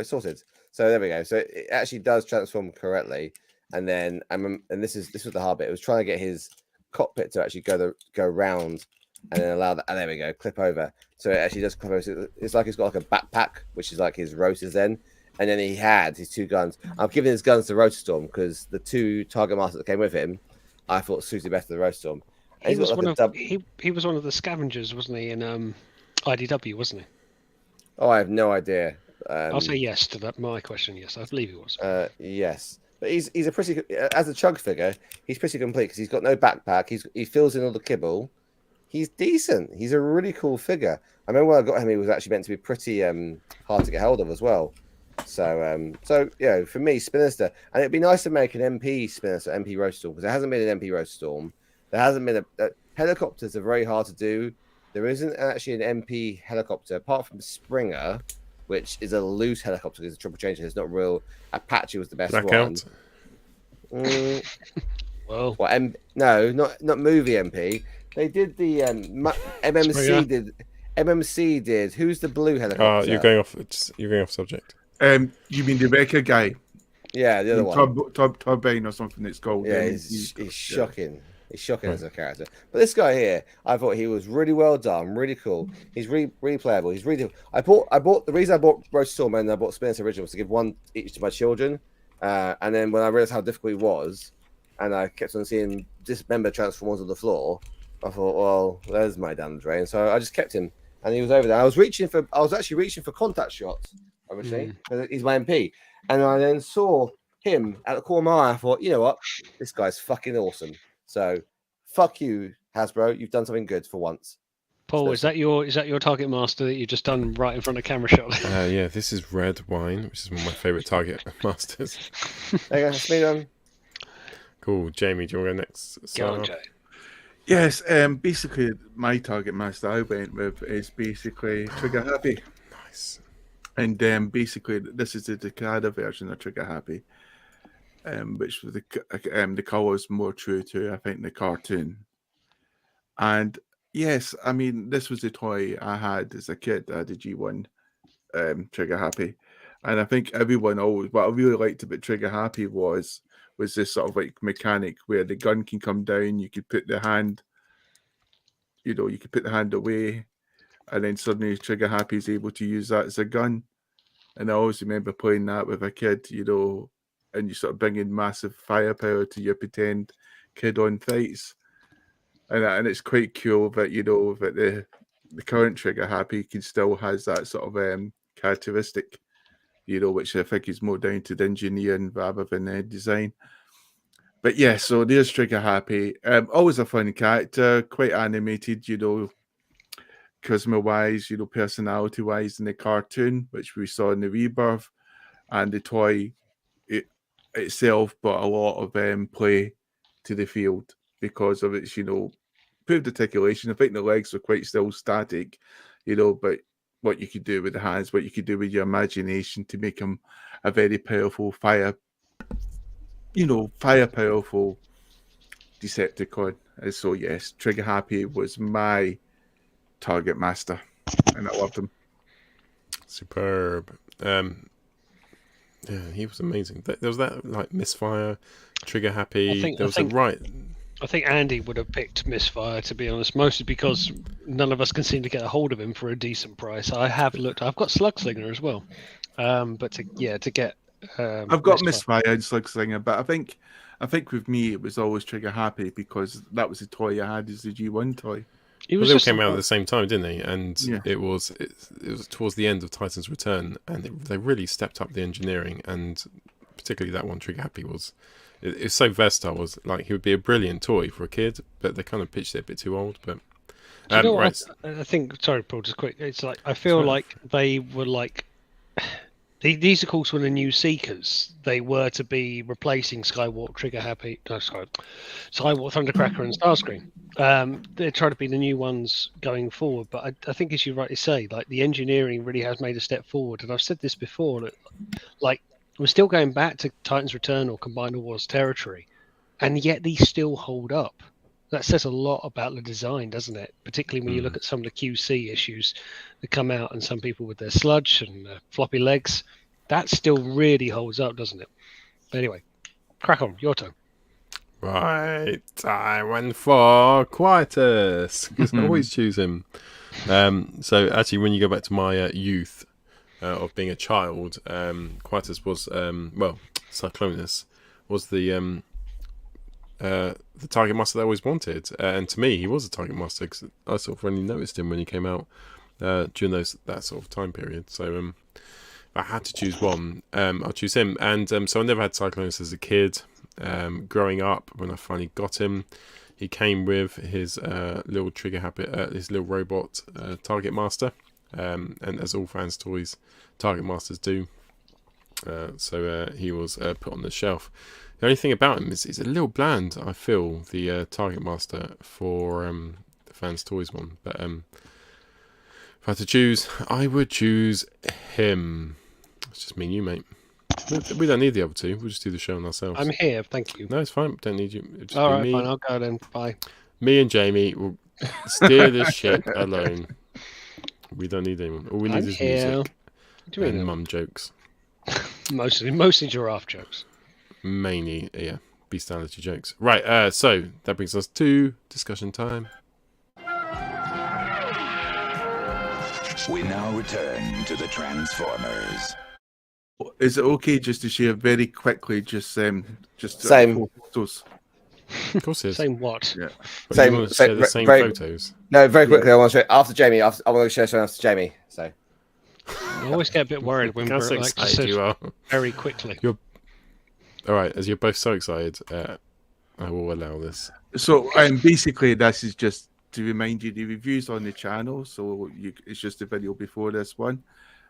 Sorted. So there we go. So it actually does transform correctly. And then and this was the hard bit. It was trying to get his cockpit to actually go round and then allow that. And there we go, clip over. So it actually does clip over. It's like he's got like a backpack, which is like his rotors then. And then he had his two guns. I'm giving his guns to Rotorstorm because the two Targetmasters that came with him, I thought suited better to the Rotorstorm. He was he was one of the scavengers, wasn't he? In IDW, wasn't he? Oh, I have no idea. I'll say yes to that. My question, yes, I believe he was. Yes, but he's a pretty as a Chug figure. He's pretty complete because he's got no backpack. He fills in all the kibble. he's decent. He's a really cool figure. I remember when I got him, he was actually meant to be pretty hard to get hold of as well. So for me, Spinister, and it'd be nice to make an MP Spinister, MP Roast Storm, because there hasn't been an MP Roast Storm. There hasn't been helicopters are very hard to do. There isn't actually an MP helicopter apart from Springer, which is a loose helicopter because it's a triple changer. It's not real. Apache was the best one. Well, no, not movie MP. They did the MMC MMC did. Who's the blue helicopter? You're going off subject. You mean the Wrecker guy? Yeah, the other one. Turbine or something it's called. Yeah, he's shocking. He's shocking as a character. But this guy here, I thought he was really well done, really cool. He's replayable. He's really. I bought the reason I bought Roast Storm and I bought Splinter Original was to give one each to my children. And then when I realized how difficult he was, and I kept on seeing dismember transformers on the floor, I thought, well, there's my down the drain. So I just kept him, and he was over there. I was actually reaching for contact shots originally. He's my MP, and I then saw him at the corner of my eye. I thought, you know what, this guy's fucking awesome. So, fuck you, Hasbro. You've done something good for once. Paul, is that your Target Master that you've just done right in front of camera shot? Yeah, this is red wine, which is one of my favourite Target Masters. There you go, that's me done. Cool, Jamie. Do you want to go next? Go on, Jay. Yes, basically my Target Master I went with is basically Trigger Happy. Nice. And basically this is the Takada version of Trigger Happy. Which was the colour is more true to, I think, the cartoon. And yes, I mean, this was the toy I had as a kid. I had a G1 Trigger Happy. And I think everyone always, what I really liked about Trigger Happy was this sort of like mechanic where the gun can come down, you could put the hand, you could put the hand away, and then suddenly Trigger Happy is able to use that as a gun. And I always remember playing that with a kid, and you sort of bring in massive firepower to your pretend kid on fights. And it's quite cool that, that the current Trigger Happy still has that sort of characteristic, which I think is more down to the engineering rather than the design. But yeah, so there's Trigger Happy. Always a fun character, quite animated, charisma-wise, personality-wise in the cartoon, which we saw in the Rebirth. And the toy itself brought a lot of play to the field because of its, proved articulation. I think the legs were quite still static, but what you could do with the hands, what you could do with your imagination to make him a very powerful fire powerful Decepticon. So yes, Trigger Happy was my Target Master, and I loved him. Superb. Yeah, he was amazing. There was that like Misfire, Trigger Happy. I think Andy would have picked Misfire, to be honest, mostly because none of us can seem to get a hold of him for a decent price. I have looked. I've got Slugslinger as well, but to get. I've got Misfire and Slugslinger, but I think with me it was always Trigger Happy because that was the toy I had as the G1 toy. They all came out at the same time, didn't they? And it was towards the end of Titan's Return, and they really stepped up the engineering, and particularly that one, Trigger Happy, was it's so versatile. Was like he would be a brilliant toy for a kid, but they kind of pitched it a bit too old. But I think, sorry, Paul, just quick. It's like I feel like they were like. These, of course, were the new Seekers. They were to be replacing Skywalk, Trigger Happy, Skywalk, Thundercracker, and Starscream. They're trying to be the new ones going forward. But I think, as you rightly say, like the engineering really has made a step forward. And I've said this before, that like we're still going back to Titan's Return or Combiner Wars territory, and yet these still hold up. That says a lot about the design, doesn't it? Particularly when you look at some of the QC issues that come out, and some people with their sludge and floppy legs. That still really holds up, doesn't it? But anyway, crack on. Your turn. Right, I went for Quietus because I always choose him. So actually, when you go back to my youth of being a child, Quietus was Cyclonus was the Target Master that I always wanted, and to me, he was a Target Master because I sort of only noticed him when he came out during that sort of time period. So if I had to choose one, I'll choose him. And so I never had Cyclonus as a kid. Growing up, when I finally got him, he came with his little trigger habit, his little robot Targetmaster, and as all Fanstoys Targetmasters do. So he was put on the shelf. The only thing about him is he's a little bland, I feel, the Targetmaster for the Fanstoys one. But if I had to choose, I would choose him. It's just me and you, mate. We don't need the other two. We'll just do the show on ourselves. I'm here, thank you. No, it's fine. Don't need you. It'll just All be right, me. fine. I'll go then. Bye. Me and Jamie will steer this ship alone. We don't need anyone. All we need I'm is here. music What do you and mean? mum jokes. Mostly giraffe jokes. Mainly, yeah, bestiality jokes. Right, so that brings us to discussion time. We now return to the Transformers. Is it okay just to share very quickly just Same. photos? Of course it is. Same what? Yeah. But Same- you want to same- share the same very- photos. No, very quickly. I want to show after Jamie. I want to share something after Jamie. So I always get a bit worried when Look how we're like excited just you are. very quickly. All right, as you're both so excited, I will allow this. So basically, this is just to remind you the reviews on the channel. So it's just a video before this one,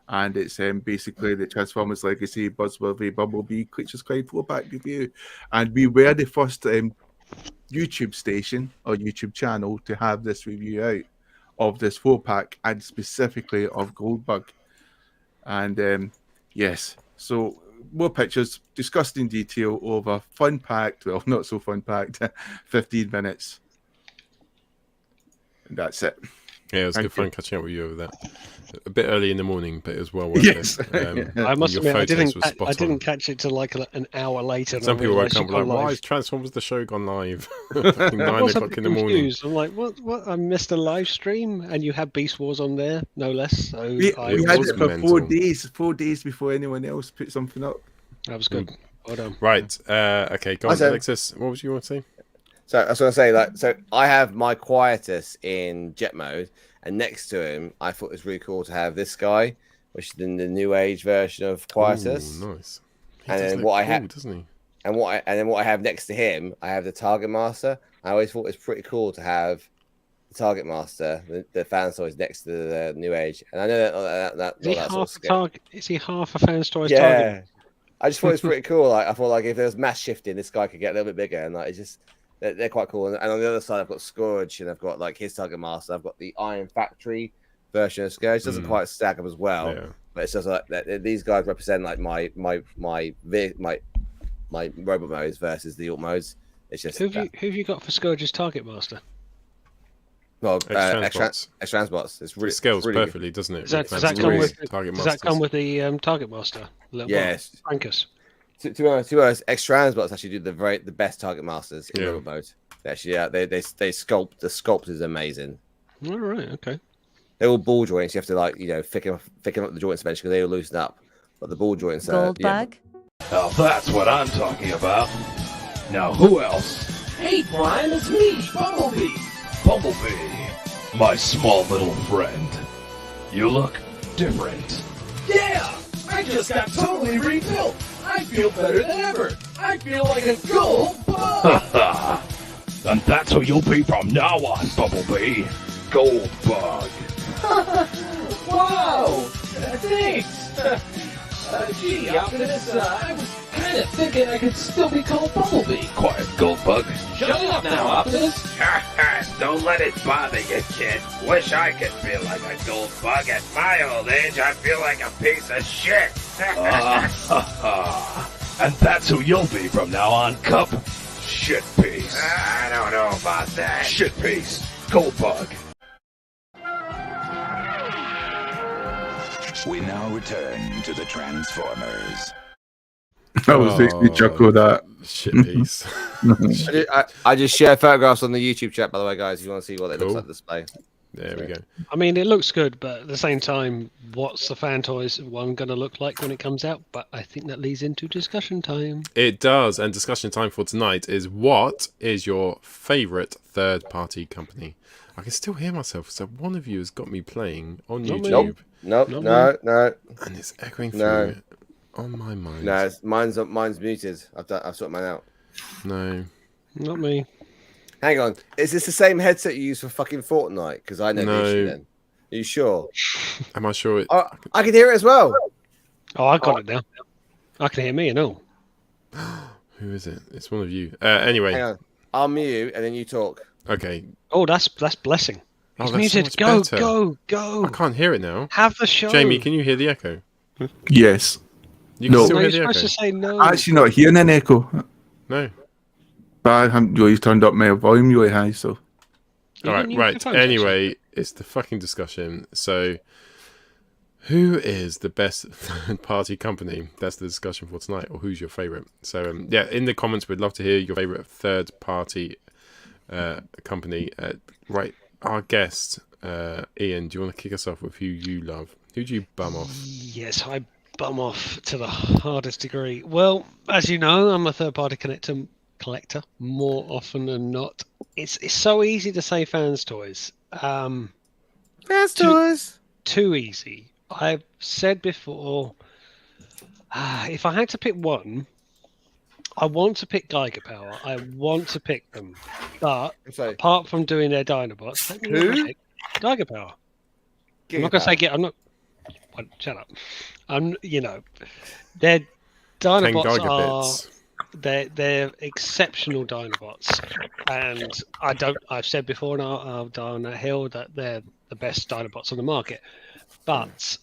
and it's basically the Transformers Legacy Buzzworthy Bumblebee Creatures Cried 4-pack review, and we were the first YouTube station or YouTube channel to have this review out of this 4-pack and specifically of Goldbug. And yes, so more pictures discussed in detail over fun-packed, well, not so fun-packed, 15 minutes. And that's it. Yeah, it was Thank good fun you. catching up with you over that. A bit early in the morning, but it was well worth Yes. it. I must your admit, I photos didn't. were I spot didn't on. catch it till like an hour later. and Some I people woke realised up you'd like, gone "Why live. is Transformers the show gone live?" Fucking I 9 was a o'clock bit in the morning. confused. I'm like, what? I missed a live stream, and you had Beast Wars on there, no less. So We I had was it for mental. 4 days, 4 days before anyone else put something up. that was good. Well done. Right. Okay. Go on, said- Alexis. What was you want to say? So I was going to say, like, so I have my Quietus in jet mode, and next to him, I thought it was really cool to have this guy, which is in the new age version of Quietus. Ooh, nice. He And does then look what I cool, have- doesn't he? And what I have next to him, I have the Targetmaster. I always thought it was pretty cool to have the Targetmaster, the Fanstoys next to the new age. And I know that Is he that sort of half a scale. target? Is he half a Fanstoys Yeah. target? I just thought it was pretty cool. Like I thought, like if there was mass shifting, this guy could get a little bit bigger, and like it's just they're quite cool. And on the other side, I've got Scourge, and I've got like his Targetmaster. I've got the Iron Factory version of Scourge. Doesn't quite stack up as well, Yeah. but it's just like these guys represent like my robot modes versus the alt modes. It's just Who have you got for Scourge's target master? well, X-Transbots. X-Transbots. It's really It scales really good. perfectly, doesn't it? Does that, with does that Fanstoys come with? Target Does that come Masters? with the target master? Yes. Frankus. To be honest, X-Transbots actually do the best target masters in Yeah. robot mode. Actually, yeah, they sculpt. The sculpt is amazing. All right. Okay. They're all ball joints. You have to like thicken up the joints eventually because they all loosen up. But the ball joints are Goldbug? Now that's what I'm talking about. Now who else? Hey Brian, it's me, Bumblebee. Bumblebee, my small little friend. You look different. Yeah, I just got totally rebuilt. I feel better than ever. I feel like a gold bug. And that's who you'll be from now on, Bumblebee. Gold bug. Wow, thanks. Gee, Optimus, I was kind of thinking I could still be called Bumblebee. Quiet, Goldbug. Shut up now, Optimus. Don't let it bother you, kid. Wish I could feel like a gold bug. At my old age, I feel like a piece of shit. And that's who you'll be from now on, Cup. Shit piece. I don't know about that. Shit piece. Goldbug. We now return to the Transformers. That was makes me chuckle that. Shit piece. I just share photographs on the YouTube chat, by the way, guys. If you want to see what it looks Cool. like display. There we go. I mean, it looks good, but at the same time, what's the Fantoys one going to look like when it comes out? But I think that leads into discussion time. It does, and discussion time for tonight is what is your favourite third-party company? I can still hear myself, so one of you has got me playing on Not me. YouTube, Nope, Not no. and it's echoing No. through on my mind. Mine's muted. I've sorted mine out. No. Not me. Hang on. Is this the same headset you use for fucking Fortnite? Because I know the issue No. then. Are you sure? Am I sure? Oh, I can hear it as well. Oh, I got it now. I can hear me and all. Who is it? It's one of you. Anyway. Hang on. I'll mute and then you talk. Okay. Oh, that's blessing. Oh, He's that's so muted. much Go, better. go. I can't hear it now. Have the show. Jamie, can you hear the echo? Yes. You can No. still No, hear you're the supposed echo? to say no. I'm actually not hearing an echo. No. But I haven't really turned up my volume really high, so. All right, right. Anyway, it's the fucking discussion. So, who is the best third-party company? That's the discussion for tonight, or who's your favourite? So, yeah, in the comments, we'd love to hear your favourite third-party company. Right, our guest, Ian, do you want to kick us off with who you love? Who do you bum off? Yes, I bum off to the hardest degree. Well, as you know, I'm a third-party collector more often than not. It's so easy to say Fanstoys. Fanstoys. Too easy. I've said before, if I had to pick one, I want to pick Geiger Power. I want to pick them. But apart from doing their Dinobots, let me pick Geiger Power. I'm not going to say I'm not. Shut up. Their Dinobots are they're exceptional Dinobots, and I've said before, and I'll die on that hill that they're the best Dinobots on the market. But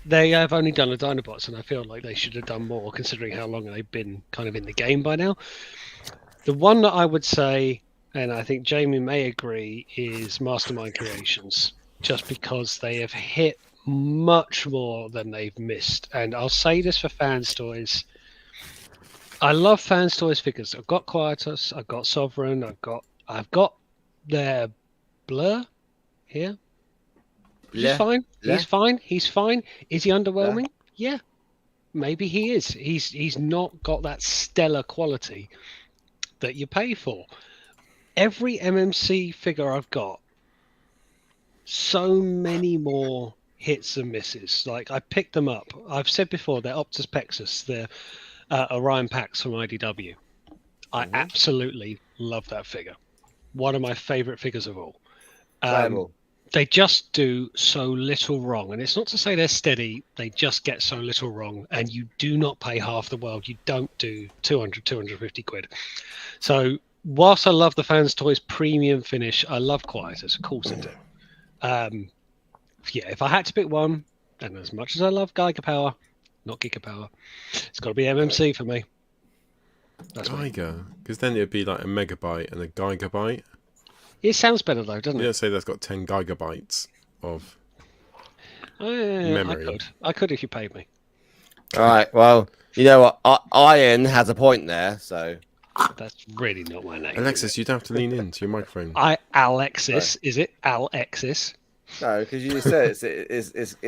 they have only done the Dinobots, and I feel like they should have done more, considering how long they've been kind of in the game by now. The one that I would say, and I think Jamie may agree, is Mastermind Creations, just because they have hit much more than they've missed. And I'll say this for Fanstoys. I love Fanstoys figures. I've got Quietus, I've got Sovereign, I've got their Blur here. He's fine. He's fine. He's fine. Is he underwhelming? Yeah. Maybe he is. He's not got that stellar quality that you pay for. Every MMC figure I've got, so many more hits and misses. Like, I picked them up. I've said before, they're Optus Pexus, they're Orion Pax from IDW. I absolutely love that figure. One of my favourite figures of all. They just do so little wrong. And it's not to say they're steady, they just get so little wrong. And you do not pay half the world. You don't do 200, 250 quid. So, whilst I love the Fanstoys premium finish, I love Quietus. Of course I do. Yeah, if I had to pick one, and as much as I love Geiger Power, not Giga Power, it's got to be MMC for me. That's Geiger? Because then it would be like a megabyte and a gigabyte. It sounds better though, doesn't it? You don't say that's got 10 gigabytes of memory. I could if you paid me. All right. Well, you know what? Iron has a point there, so. That's really not my name. Alexis, you'd have to lean into your microphone. Alexis, is it? Alexis? No, because you said it's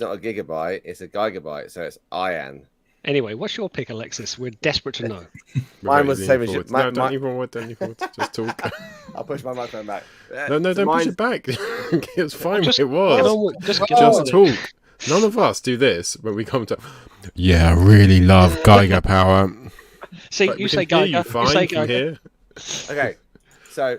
not a gigabyte, it's a gigabyte, so it's Ian. Anyway, what's your pick, Alexis? We're desperate to know. Mine was the same as you. No, don't even forward, Just talk. I'll push my microphone back. No, don't push it back. It was fine Just it was. Just talk. None of us do this when we come to. Yeah, I really love Geiger Power. See, but you say Geiger. You say Geiger. Okay, so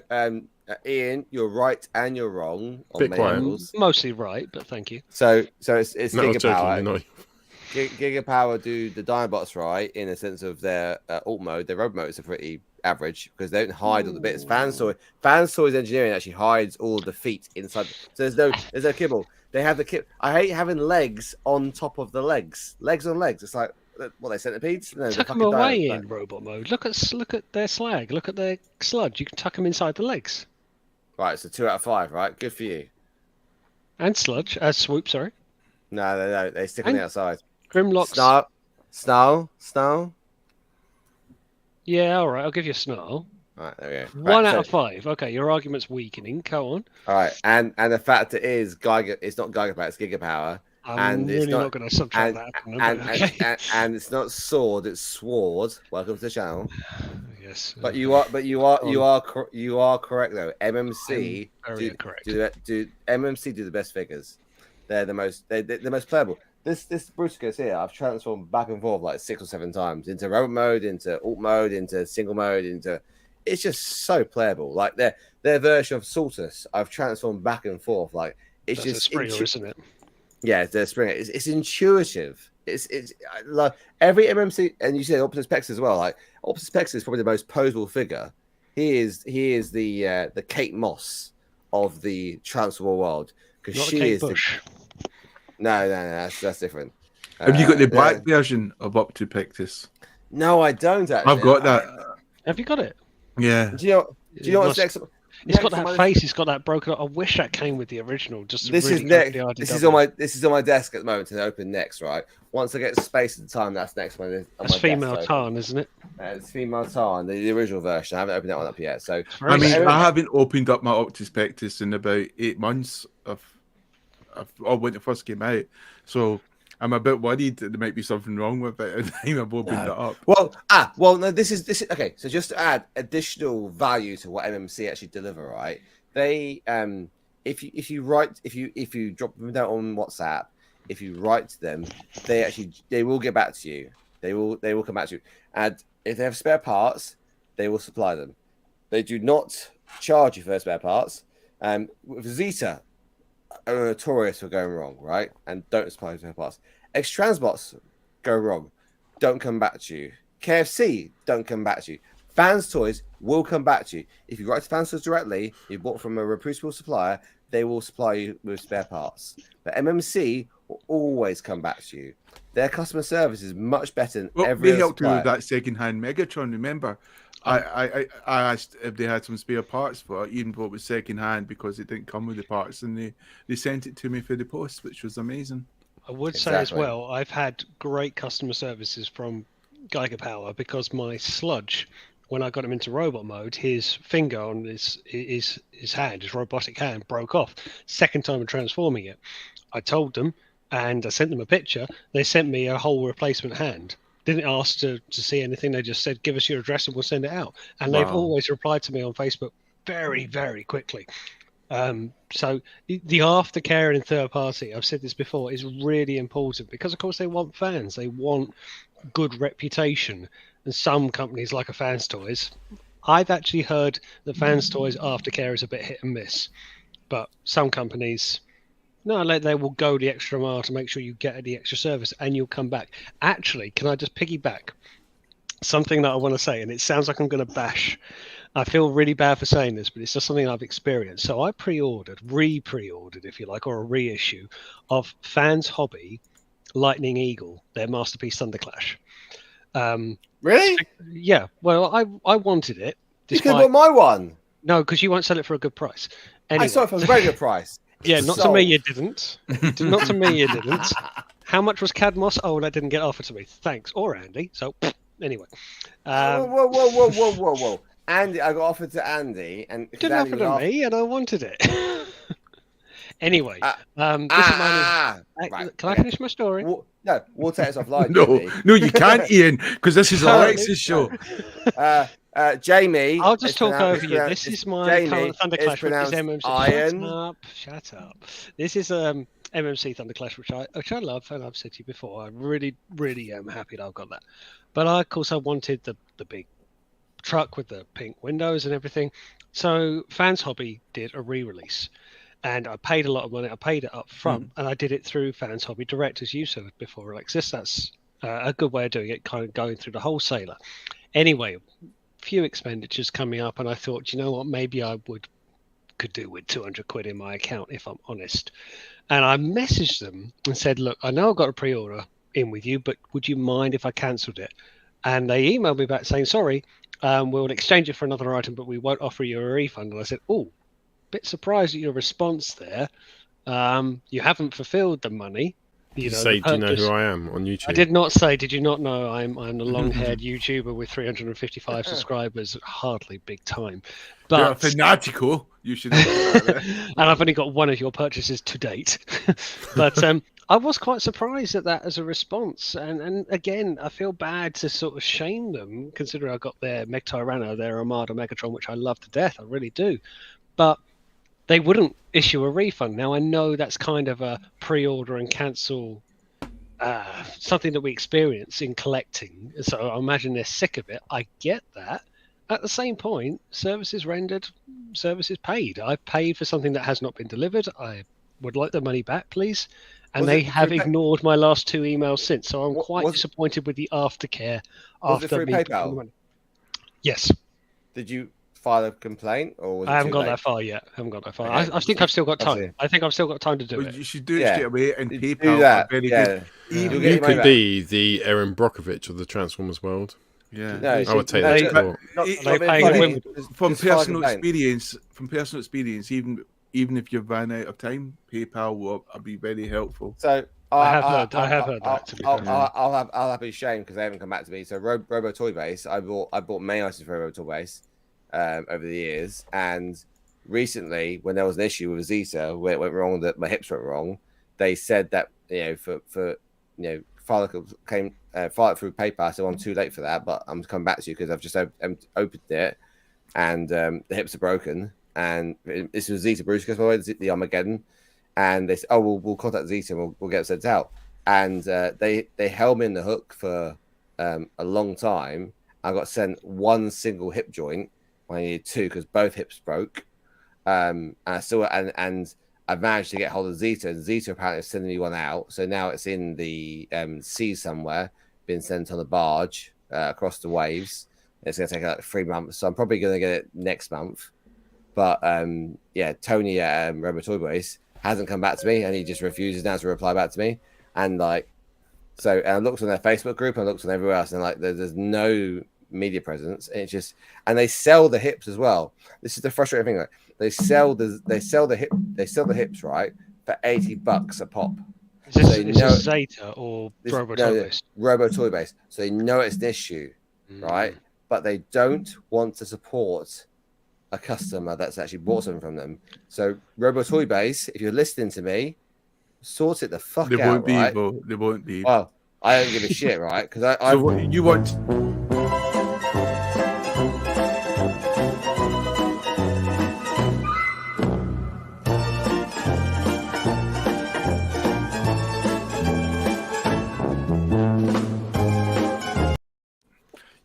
Ian, you're right and you're wrong on many levels. Mostly right, but thank you. So it's no, Giga Power. Joking, Giga Power do the Dinobots right in the sense of their alt mode. Their road modes are pretty average because they don't hide all the bits. Fanstoys engineering actually hides all the feet inside. So there's no kibble. They have the kibble. I hate having legs on top of the legs. Legs on legs. It's like what, they centipedes? No, tuck them away in robot mode. Look at their slag. Look at their sludge. You can tuck them inside the legs. Right, so 2 out of 5. Right, good for you. And sludge, swoop. Sorry. No, they stick on the outside. Grimlock's... Snarl. Yeah, all right. I'll give you a snarl. Right, there we go. 1 out of 5. Okay, your argument's weakening. Go on. All right, and the fact it is Geiger, it's not Geiger Power, it's Giga Power. I'm really not going to subtract that. And it's not sword, it's sword. Welcome to the channel. Yes. But you are correct though. MMC do MMC do the best figures. They're the most playable. This Bruscus here, I've transformed back and forth like 6 or 7 times into robot mode, into alt mode, into single mode, into it's just so playable. Like their version of Saltus, I've transformed back and forth. Like it's That's just a Springer, isn't it? Yeah, the Springer. It's intuitive. It's I love every MMC, and you see Optimus Pex as well. Like Optimus Pex is probably the most posable figure. He is the Kate Moss of the Transformer world because Not she Kate is Bush. no, that's different. Have you got the black yeah. version of Optimus Pectus? No, I don't actually. I've got that. Have you got it? Yeah. Do you know what's next? It's got that face. It's got that broken. I wish that came with the original. Just This really is next. the This is on my desk at the moment to open next. Right. Once I get space and time, that's next one. That's female Tarn, isn't it? It's female Tarn, the original version. I haven't opened that one up yet. So I mean, I haven't opened up my Optimus Pectus in about 8 months when it first came out. So I'm a bit worried that there might be something wrong with it, and I've opened it up. Well, no. This is okay. So just to add additional value to what MMC actually deliver, right? They if you drop them down on WhatsApp, if you write to them, they will get back to you. They will come back to you, and if they have spare parts, they will supply them. They do not charge you for spare parts. With Zeta, are notorious for going wrong, right? And don't supply spare parts. X-Transbots go wrong, don't come back to you. KFC don't come back to you. Fanstoys will come back to you. If you write to Fanstoys directly, you bought from a reputable supplier, they will supply you with spare parts. But MMC will always come back to you. Their customer service is much better than every they other helped me supplier. with that second-hand Megatron. Remember, I asked if they had some spare parts for it, even though it was second-hand, because it didn't come with the parts, and they sent it to me for the post, which was amazing. I would say as well, I've had great customer services from Geiger Power because my sludge, when I got him into robot mode, his finger on his hand, his robotic hand, broke off. Second time of transforming it, I told them and I sent them a picture. They sent me a whole replacement hand. Didn't ask to see anything. They just said, give us your address and we'll send it out. And they've always replied to me on Facebook very, very quickly. So the aftercare in third party, I've said this before, is really important because, of course, they want fans. They want good reputation. And some companies, like a Fanstoys, I've actually heard that Fanstoys aftercare is a bit hit and miss. But some companies, no, they will go the extra mile to make sure you get the extra service and you'll come back. Actually, can I just piggyback something that I want to say? And it sounds like I'm going to bash. I feel really bad for saying this, but it's just something I've experienced. So I pre-ordered, if you like, or a reissue of Fans Hobby Lightning Eagle, their Masterpiece Thunderclash. Really? Yeah. Well, I wanted it. You could have bought my one. No, because you won't sell it for a good price. Anyway. I saw it for a very good price. Yeah, not to me you didn't. Not to me you didn't. How much was Cadmos? Oh, that didn't get offered to me. Thanks. Or Andy. So, anyway. Whoa. Andy, I got offered to Andy, and didn't offer to me, and I wanted it. Anyway, Can I finish my story? No, we'll take this offline. No, you can't, Ian, because this is Alex's show. Jamie, I'll just talk over you. This is my current Thunderclash, which is MMC. Iron. Shut up. This is MMC Thunderclash, which I love, and I've said to you before. I really, really am happy that I've got that. But of course, I wanted the big truck with the pink windows and everything. So Fans Hobby did a re-release, and I paid a lot of money. I paid it up front, and I did it through Fans Hobby Direct, as you said before, Alexis. That's a good way of doing it, kind of going through the wholesaler. Anyway, few expenditures coming up, and I thought, you know what, maybe I could do with 200 quid in my account, if I'm honest. And I messaged them and said, look, I know I've got a pre-order in with you, but would you mind if I cancelled it? And they emailed me back saying, sorry, we'll exchange it for another item, but we won't offer you a refund. And I said, oh, bit surprised at your response there. You haven't fulfilled the money. You say, do you know who I am on YouTube? I did not say, did you not know I'm the long-haired YouTuber with 355 subscribers? Hardly big time. But you're a fanatical. You should know that. And I've only got one of your purchases to date. But I was quite surprised at that as a response. And again, I feel bad to sort of shame them, considering I got their Meg Tyranno, their Armada Megatron, which I love to death. I really do. But they wouldn't issue a refund. Now, I know that's kind of a pre-order and cancel, something that we experience in collecting. So I imagine they're sick of it. I get that. at the same point, services rendered, services paid. I paid for something that has not been delivered. I would like the money back, please. And Was they it have through ignored my last 2 emails since. So I'm quite was- disappointed with the aftercare Was it after through me booking the PayPal? money. Yes. Did you file a complaint, or was it I haven't too got late? that far yet. I haven't got that far. Okay, I think I've still got I'll see. time. I think I've still got time to do Well, it. you should do it Yeah. straight away, and Do PayPal that. are very Yeah. good. You'll Yeah. get You your money could back. be the Aaron Brockovich of the Transformers world. Yeah. No, I would take no, that no, to court. not- It- not Are they being paying funny, women? From just file a personal complaint. experience, even if you've run out of time, PayPal will be very helpful. So I have heard that, to be fair. I'll have a shame because they haven't come back to me. So Robo Toy Base, I bought many items for Robo Toy Base over the years, and recently when there was an issue with Zeta where it went wrong, that my hips went wrong, they said that for file it through PayPal. So I'm too late for that, but I'm coming back to you because I've just opened it, and the hips are broken. And this was Zeta Bruscus, by the way, the Armageddon. And they said, "Oh, we'll contact Zeta and we'll get it sent out." And they held me in the hook for a long time. I got sent one single hip joint. I needed two because both hips broke. And I managed to get hold of Zeta, and Zeta apparently is sending me one out. So now it's in the sea somewhere, been sent on a barge across the waves. It's going to take like 3 months, so I'm probably going to get it next month. But Tony at Robo Toy Base hasn't come back to me, and he just refuses now to reply back to me. And I looked on their Facebook group, and I looked on everywhere else, and there's no media presence. And and they sell the hips as well. This is the frustrating thing. Like, they sell the hips, right, for $80 a pop. Is this Zeta or Robo Toy Base? Robo Toy Base. So they know it's an issue, right? But they don't want to support a customer that's actually bought something from them. So Robo Toy Base, if you're listening to me, sort it the fuck They out, won't be, right? though. They won't be. Well, I don't give a shit, right? Because So what you want?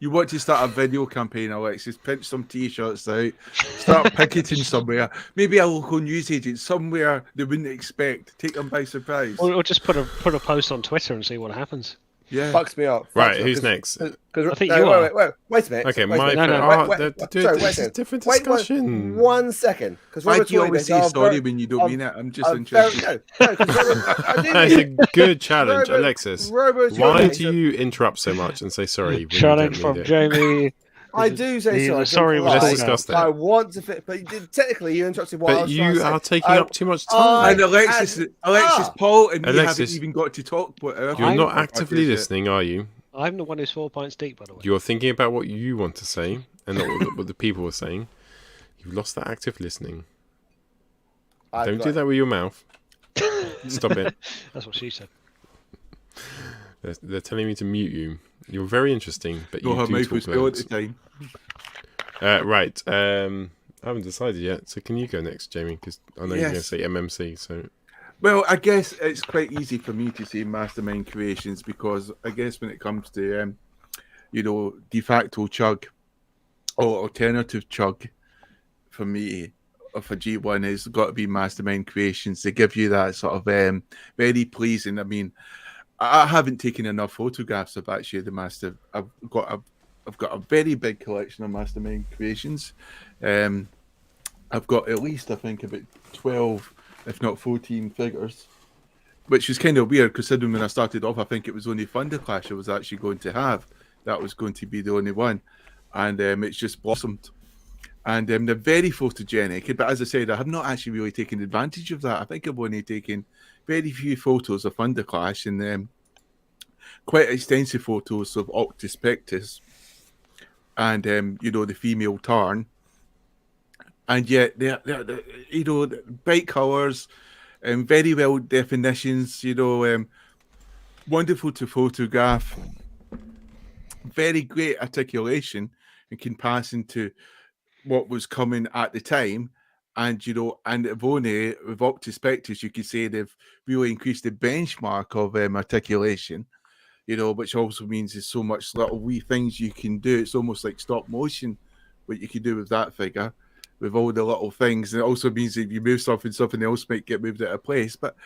You want to start a video campaign, Alexis? Print some T-shirts out, start picketing somewhere. Maybe a local news agent somewhere they wouldn't expect. Take them by surprise. Or just put a post on Twitter and see what happens. Yeah, fucks me up. Right, who's next? Because I think you are. Wait a minute. Okay, wait a my minute. this is a different discussion. 1 second. Because why do you always say sorry when you don't mean it? I'm just interested. It's a good challenge, Alexis. Why do you interrupt so much and say sorry? when you Challenge don't from need it? Jamie. I do say sorry. Sorry was Let's called discuss out. I that. want to fit, but technically you interrupted what I But was trying to you say. are taking up too much time. And Alexis, Paul, and me Alexis, haven't even got to talk. You're not actively listening, are you? I'm the one who's 4 pints deep, by the way. You're thinking about what you want to say and not what the people are saying. You've lost that active listening. Don't do that with your mouth. Stop it. That's what she said. They're telling me to mute you. You're very interesting, but No, you her do mouth talk was still at the loads. time. Right. I haven't decided yet. So can you go next, Jamie? Because I know you're going to Yes. say MMC. So Well, I guess it's quite easy for me to say Mastermind Creations because I guess when it comes to, de facto chug or alternative chug, for me, of a G1 has got to be Mastermind Creations. They give you that sort of very pleasing. I mean, I haven't taken enough photographs of actually the Master. I've got a very big collection of Mastermind Creations. I've got at least, I think, about 12, if not 14 figures, which is kind of weird considering when I started off, I think it was only Thunderclash I was actually going to have. That was going to be the only one. And it's just blossomed. And they're very photogenic. But as I said, I have not actually really taken advantage of that. I think I've only taken very few photos of Thunderclash and quite extensive photos of Octus Pectus and, the female Tarn. And yet, they're bright colours, very well definitions, wonderful to photograph, very great articulation and can pass into what was coming at the time. And, and Evone with Octus Pectus, you could say they've really increased the benchmark of articulation, which also means there's so much little wee things you can do. It's almost like stop motion what you could do with that figure, with all the little things. And it also means that if you move something else might get moved out of place. But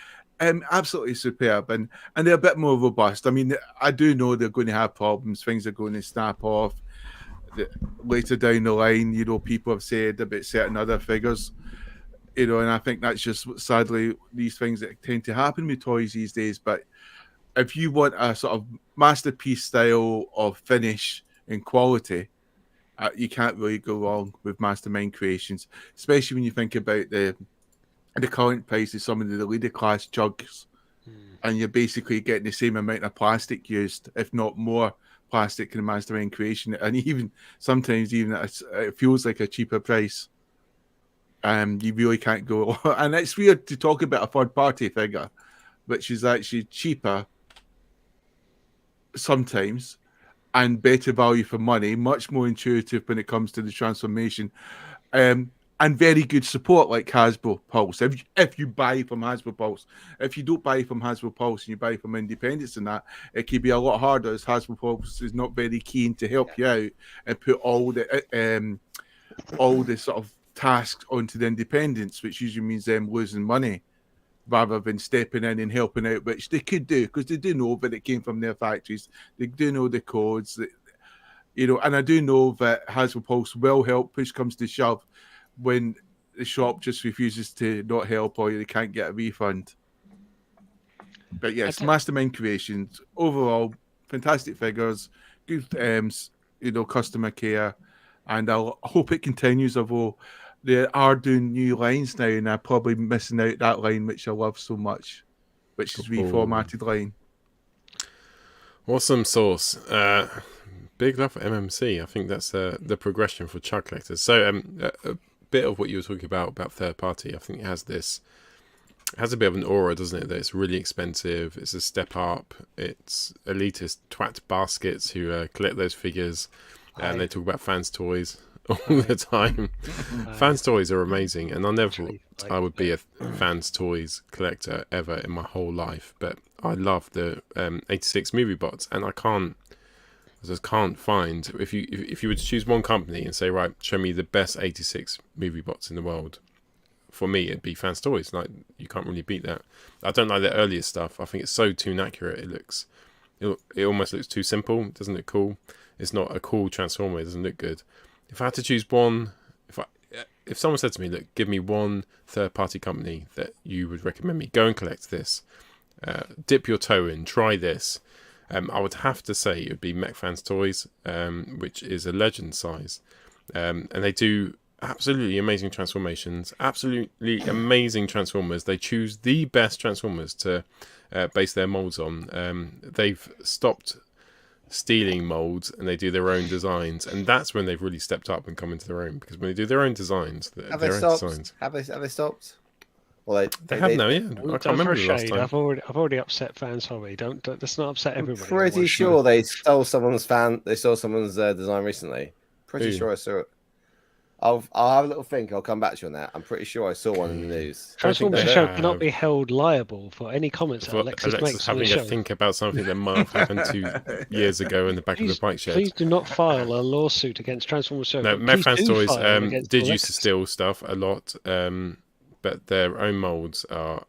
absolutely superb, and they're a bit more robust. I mean, I do know they're going to have problems. Things are going to snap off later down the line. You know, people have said about certain other figures. You know, and I think that's just sadly these things that tend to happen with toys these days. But if you want a sort of masterpiece style of finish and quality, you can't really go wrong with Mastermind Creations, especially when you think about the current price of some of the leader class jugs, and you're basically getting the same amount of plastic used, if not more plastic in Mastermind Creation, and even sometimes it feels like a cheaper price. You really can't go, and it's weird to talk about a third-party figure, which is actually cheaper sometimes and better value for money, much more intuitive when it comes to the transformation, and very good support like Hasbro Pulse. If you buy from Hasbro Pulse, if you don't buy from Hasbro Pulse and you buy from independents and that, it can be a lot harder, as Hasbro Pulse is not very keen to help you out and put all the sort of tasks onto the independents, which usually means them losing money rather than stepping in and helping out, which they could do because they do know that it came from their factories. They do know the codes, you know, and I do know that Hasbro Pulse will help push comes to shove when the shop just refuses to not help or they can't get a refund. But yes, Mastermind Creations overall fantastic figures, good you know, customer care, and I hope it continues. Although they are doing new lines now, and I'm probably missing out that line which I love so much, which is reformatted line. Awesome sauce. Big love for MMC. I think that's the progression for chug collectors. So a bit of what you were talking about third party, I think it has a bit of an aura, doesn't it? That it's really expensive. It's a step up. It's elitist twat baskets who collect those figures, and they talk about fans toys all the time. Fans toys are amazing, and I never thought I would be a fans toys collector ever in my whole life. But I love the 86 movie bots, and I just can't find, if you were to choose one company and say, right, show me the best 86 movie bots in the world, for me it'd be Fans Toys. Like, you can't really beat that. I don't like the earlier stuff. I think it's so too inaccurate. It almost looks too simple. It doesn't look cool. It's not a cool Transformer. It doesn't look good. If I had to choose one, if someone said to me, look, give me one third-party company that you would recommend me, go and collect this, dip your toe in, try this, I would have to say it would be Mech Fans Toys, which is a legend size, and they do absolutely amazing transformations, absolutely amazing Transformers. They choose the best Transformers to base their molds on. They've stopped stealing molds and they do their own designs, and that's when they've really stepped up and come into their own, because when they do their own designs, have they stopped? Well, they have now, yeah. I can't remember the last time. I've already upset Fans Hobby. Let's not upset everybody. I'm pretty sure they stole someone's design recently. Pretty sure I saw it. I'll have a little think. I'll come back to you on that. I'm pretty sure I saw one in the news. Transformers Show cannot be held liable for any comments that Alexis makes on the show. Having a think about something that might have happened 2 years ago in the back of the bike shed. Please do not file a lawsuit against Transformers Show. No, Mech Fans Toys did used to steal stuff a lot, but their own molds are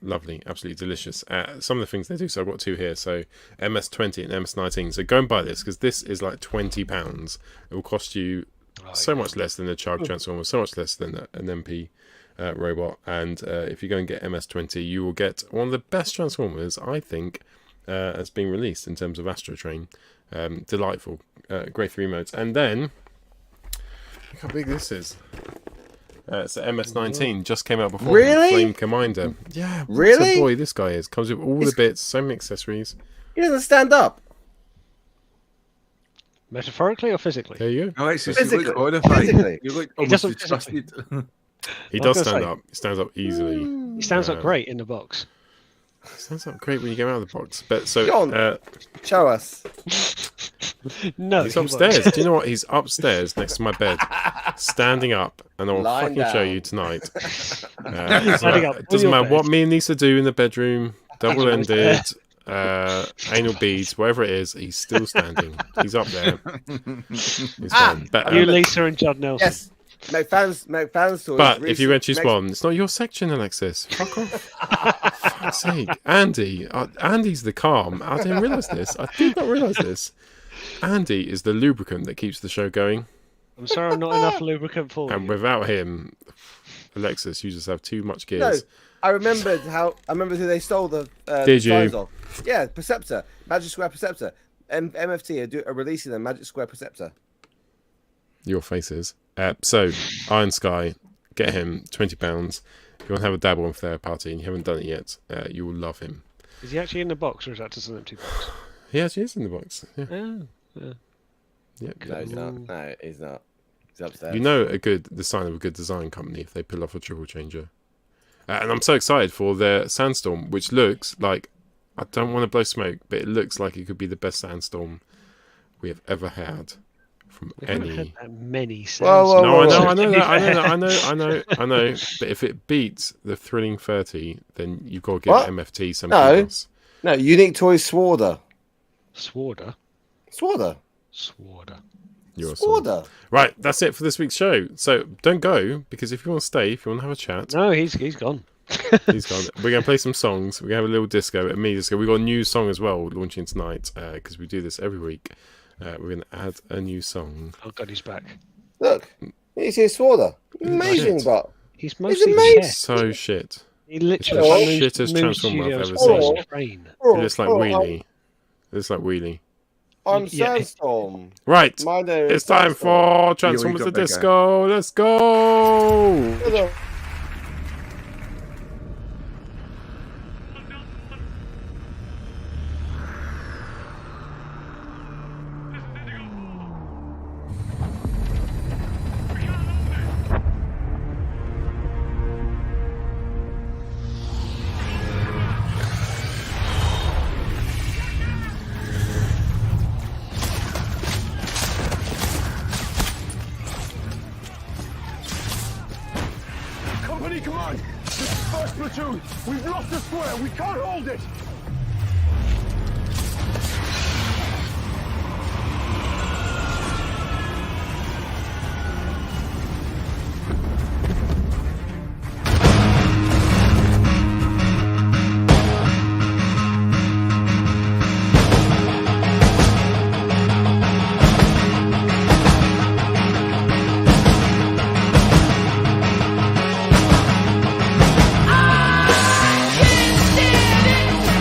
lovely, absolutely delicious. Some of the things they do, so I've got two here. So MS20 and MS19. So go and buy this, because this is like £20. It will cost you so much less than a Chug Transformer, so much less than an MP robot. And if you go and get MS20, you will get one of the best Transformers, I think, has been released in terms of Astro Train. Delightful, great 3 modes. And then, look how big this is. It's the MS19, just came out before Flame Commander. Yeah, really? What a boy this guy is. Comes with all the bits, so many accessories. He doesn't stand up. Metaphorically or physically? There you go. Alexis, you look horrified. You look almost disgusted. He does stand up. He stands up easily. He stands up great in the box. He stands up great when you get out of the box. But so, John, show us. No, he's upstairs. Do you know what? He's upstairs next to my bed, standing up, and I'll fucking show you tonight. It doesn't matter what me and Lisa do in the bedroom. Double-ended. anal beads, wherever it is, he's still standing. He's up there. He's fine. But, You, Lisa, and John Nelson. Yes. Fanstoys. But if you went to Swan, it's not your section, Alexis. Fuck off. For fuck's sake. Andy. Andy's the calm. I didn't realise this. I did not realise this. Andy is the lubricant that keeps the show going. I'm sorry, not enough lubricant for And you. without him, Alexis, you just have too much No, gears. I remembered who they stole the Did you? designs of. Yeah, Perceptor. Magic Square Perceptor. MFT are releasing a Magic Square Perceptor. Your faces. So, Iron Sky, get him, £20. If you want to have a dabble on Fair Party and you haven't done it yet, you will love him. Is he actually in the box, or is that just an empty box? He actually is in the box. Yeah. Yeah. Yep. No, he's not. No, he's not. He's upstairs. You know the sign of a good design company if they pull off a triple changer. And I'm so excited for their Sandstorm, which looks like, I don't want to blow smoke, but it looks like it could be the best Sandstorm we have ever had from We any. haven't had that many Whoa, No, I whoa. know that. I know. But if it beats the Thrilling 30, then you've got to give What? MFT some No. kudos. No, Unique Toys Sworder. Sworder. Sworder. You're a sword. Sworder. Right, that's it for this week's show. So don't go, because if you want to stay, if you want to have a chat, No, he's gone. he's gone. We're going to play some songs. We're going to have a little disco, a mini disco. We've got a new song as well launching tonight, because we do this every week. We're going to add a new song. Oh God, he's back. Look, he's here, Sworder. Amazing, Shit. but He's mostly amazing. chest. So shit. He It's literally the moves- shittest moves Transformer I've studios ever on seen. his train. It looks like Wheelie. It looks like Wheelie. I'm Yeah. Sandstorm. Right, My name is it's time Sandstorm. for Transformers got the that guy. Disco. Let's go! Company command! This is first platoon! We've lost the square! We can't hold it! I can't stand it.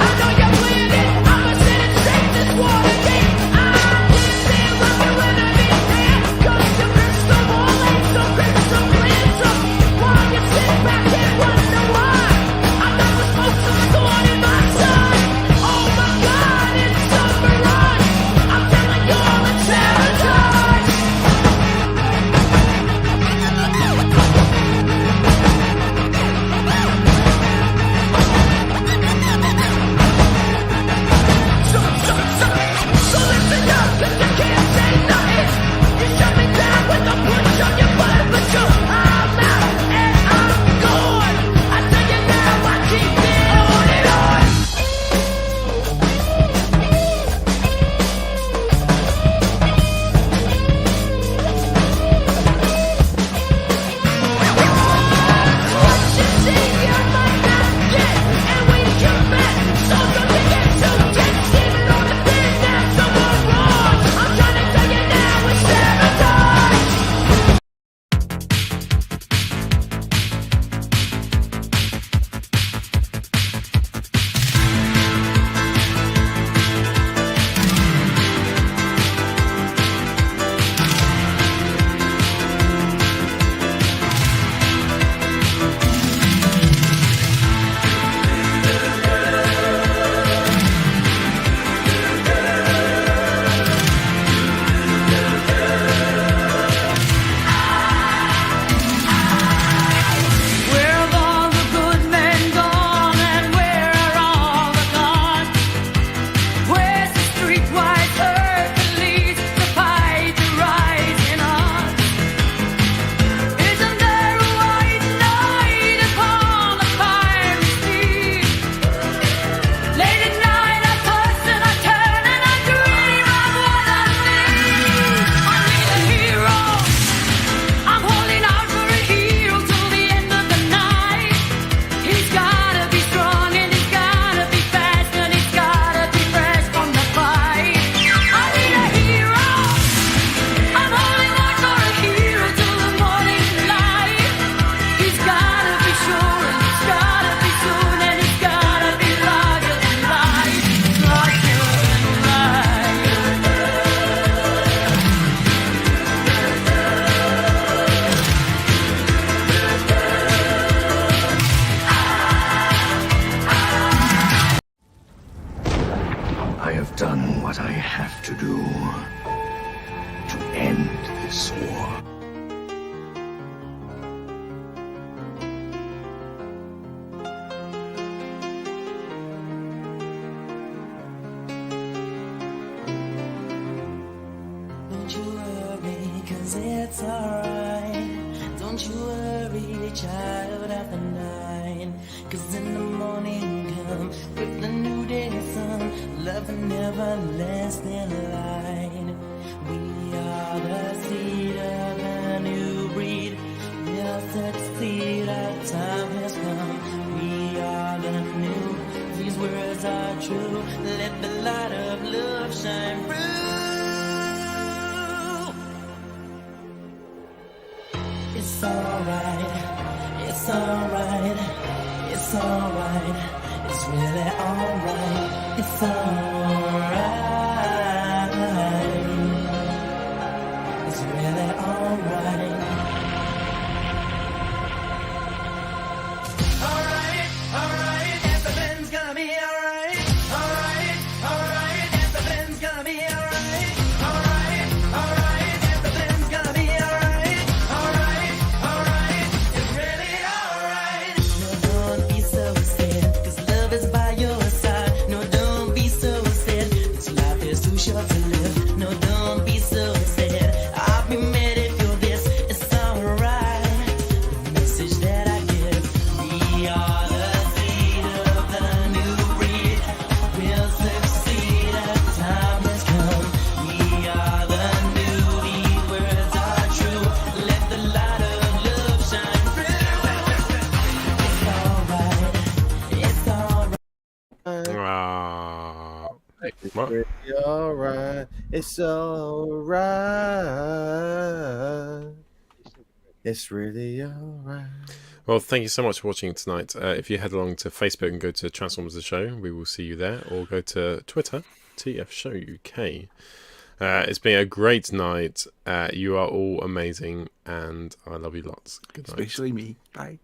'cause it's alright. Don't you worry, child of the night, 'cause in the morning come with the new day sun, love and everlasting light. We are the seed of a new breed. We'll succeed, our time has come. We are the new, these words are true. Let the light of love shine through. It's alright, it's alright, it's alright, it's really alright, it's alright, it's really alright. Alright, alright, everything's gonna be alright. Alright, alright, everything's gonna be alright. Alright, alright, everything's gonna be alright. Alright, alright, it's really alright. No, don't be so sad, 'cause love is by your side. No, don't be so sad, 'cause life is too short to live. No, don't be so sad, I'll be mad if you're this. It's alright, the message that I give. We are the seed of the new breed. We'll succeed, our time has come. We are the new, these words are true. Let the light of love shine through. It's alright, it's alright. It's What? really alright. It's alright. It's really alright. Well, thank you so much for watching tonight. If you head along to Facebook and go to Transformers the Show, we will see you there, or go to Twitter, TF Show UK. It's been a great night. You are all amazing, and I love you lots. Good night. Especially me. Bye.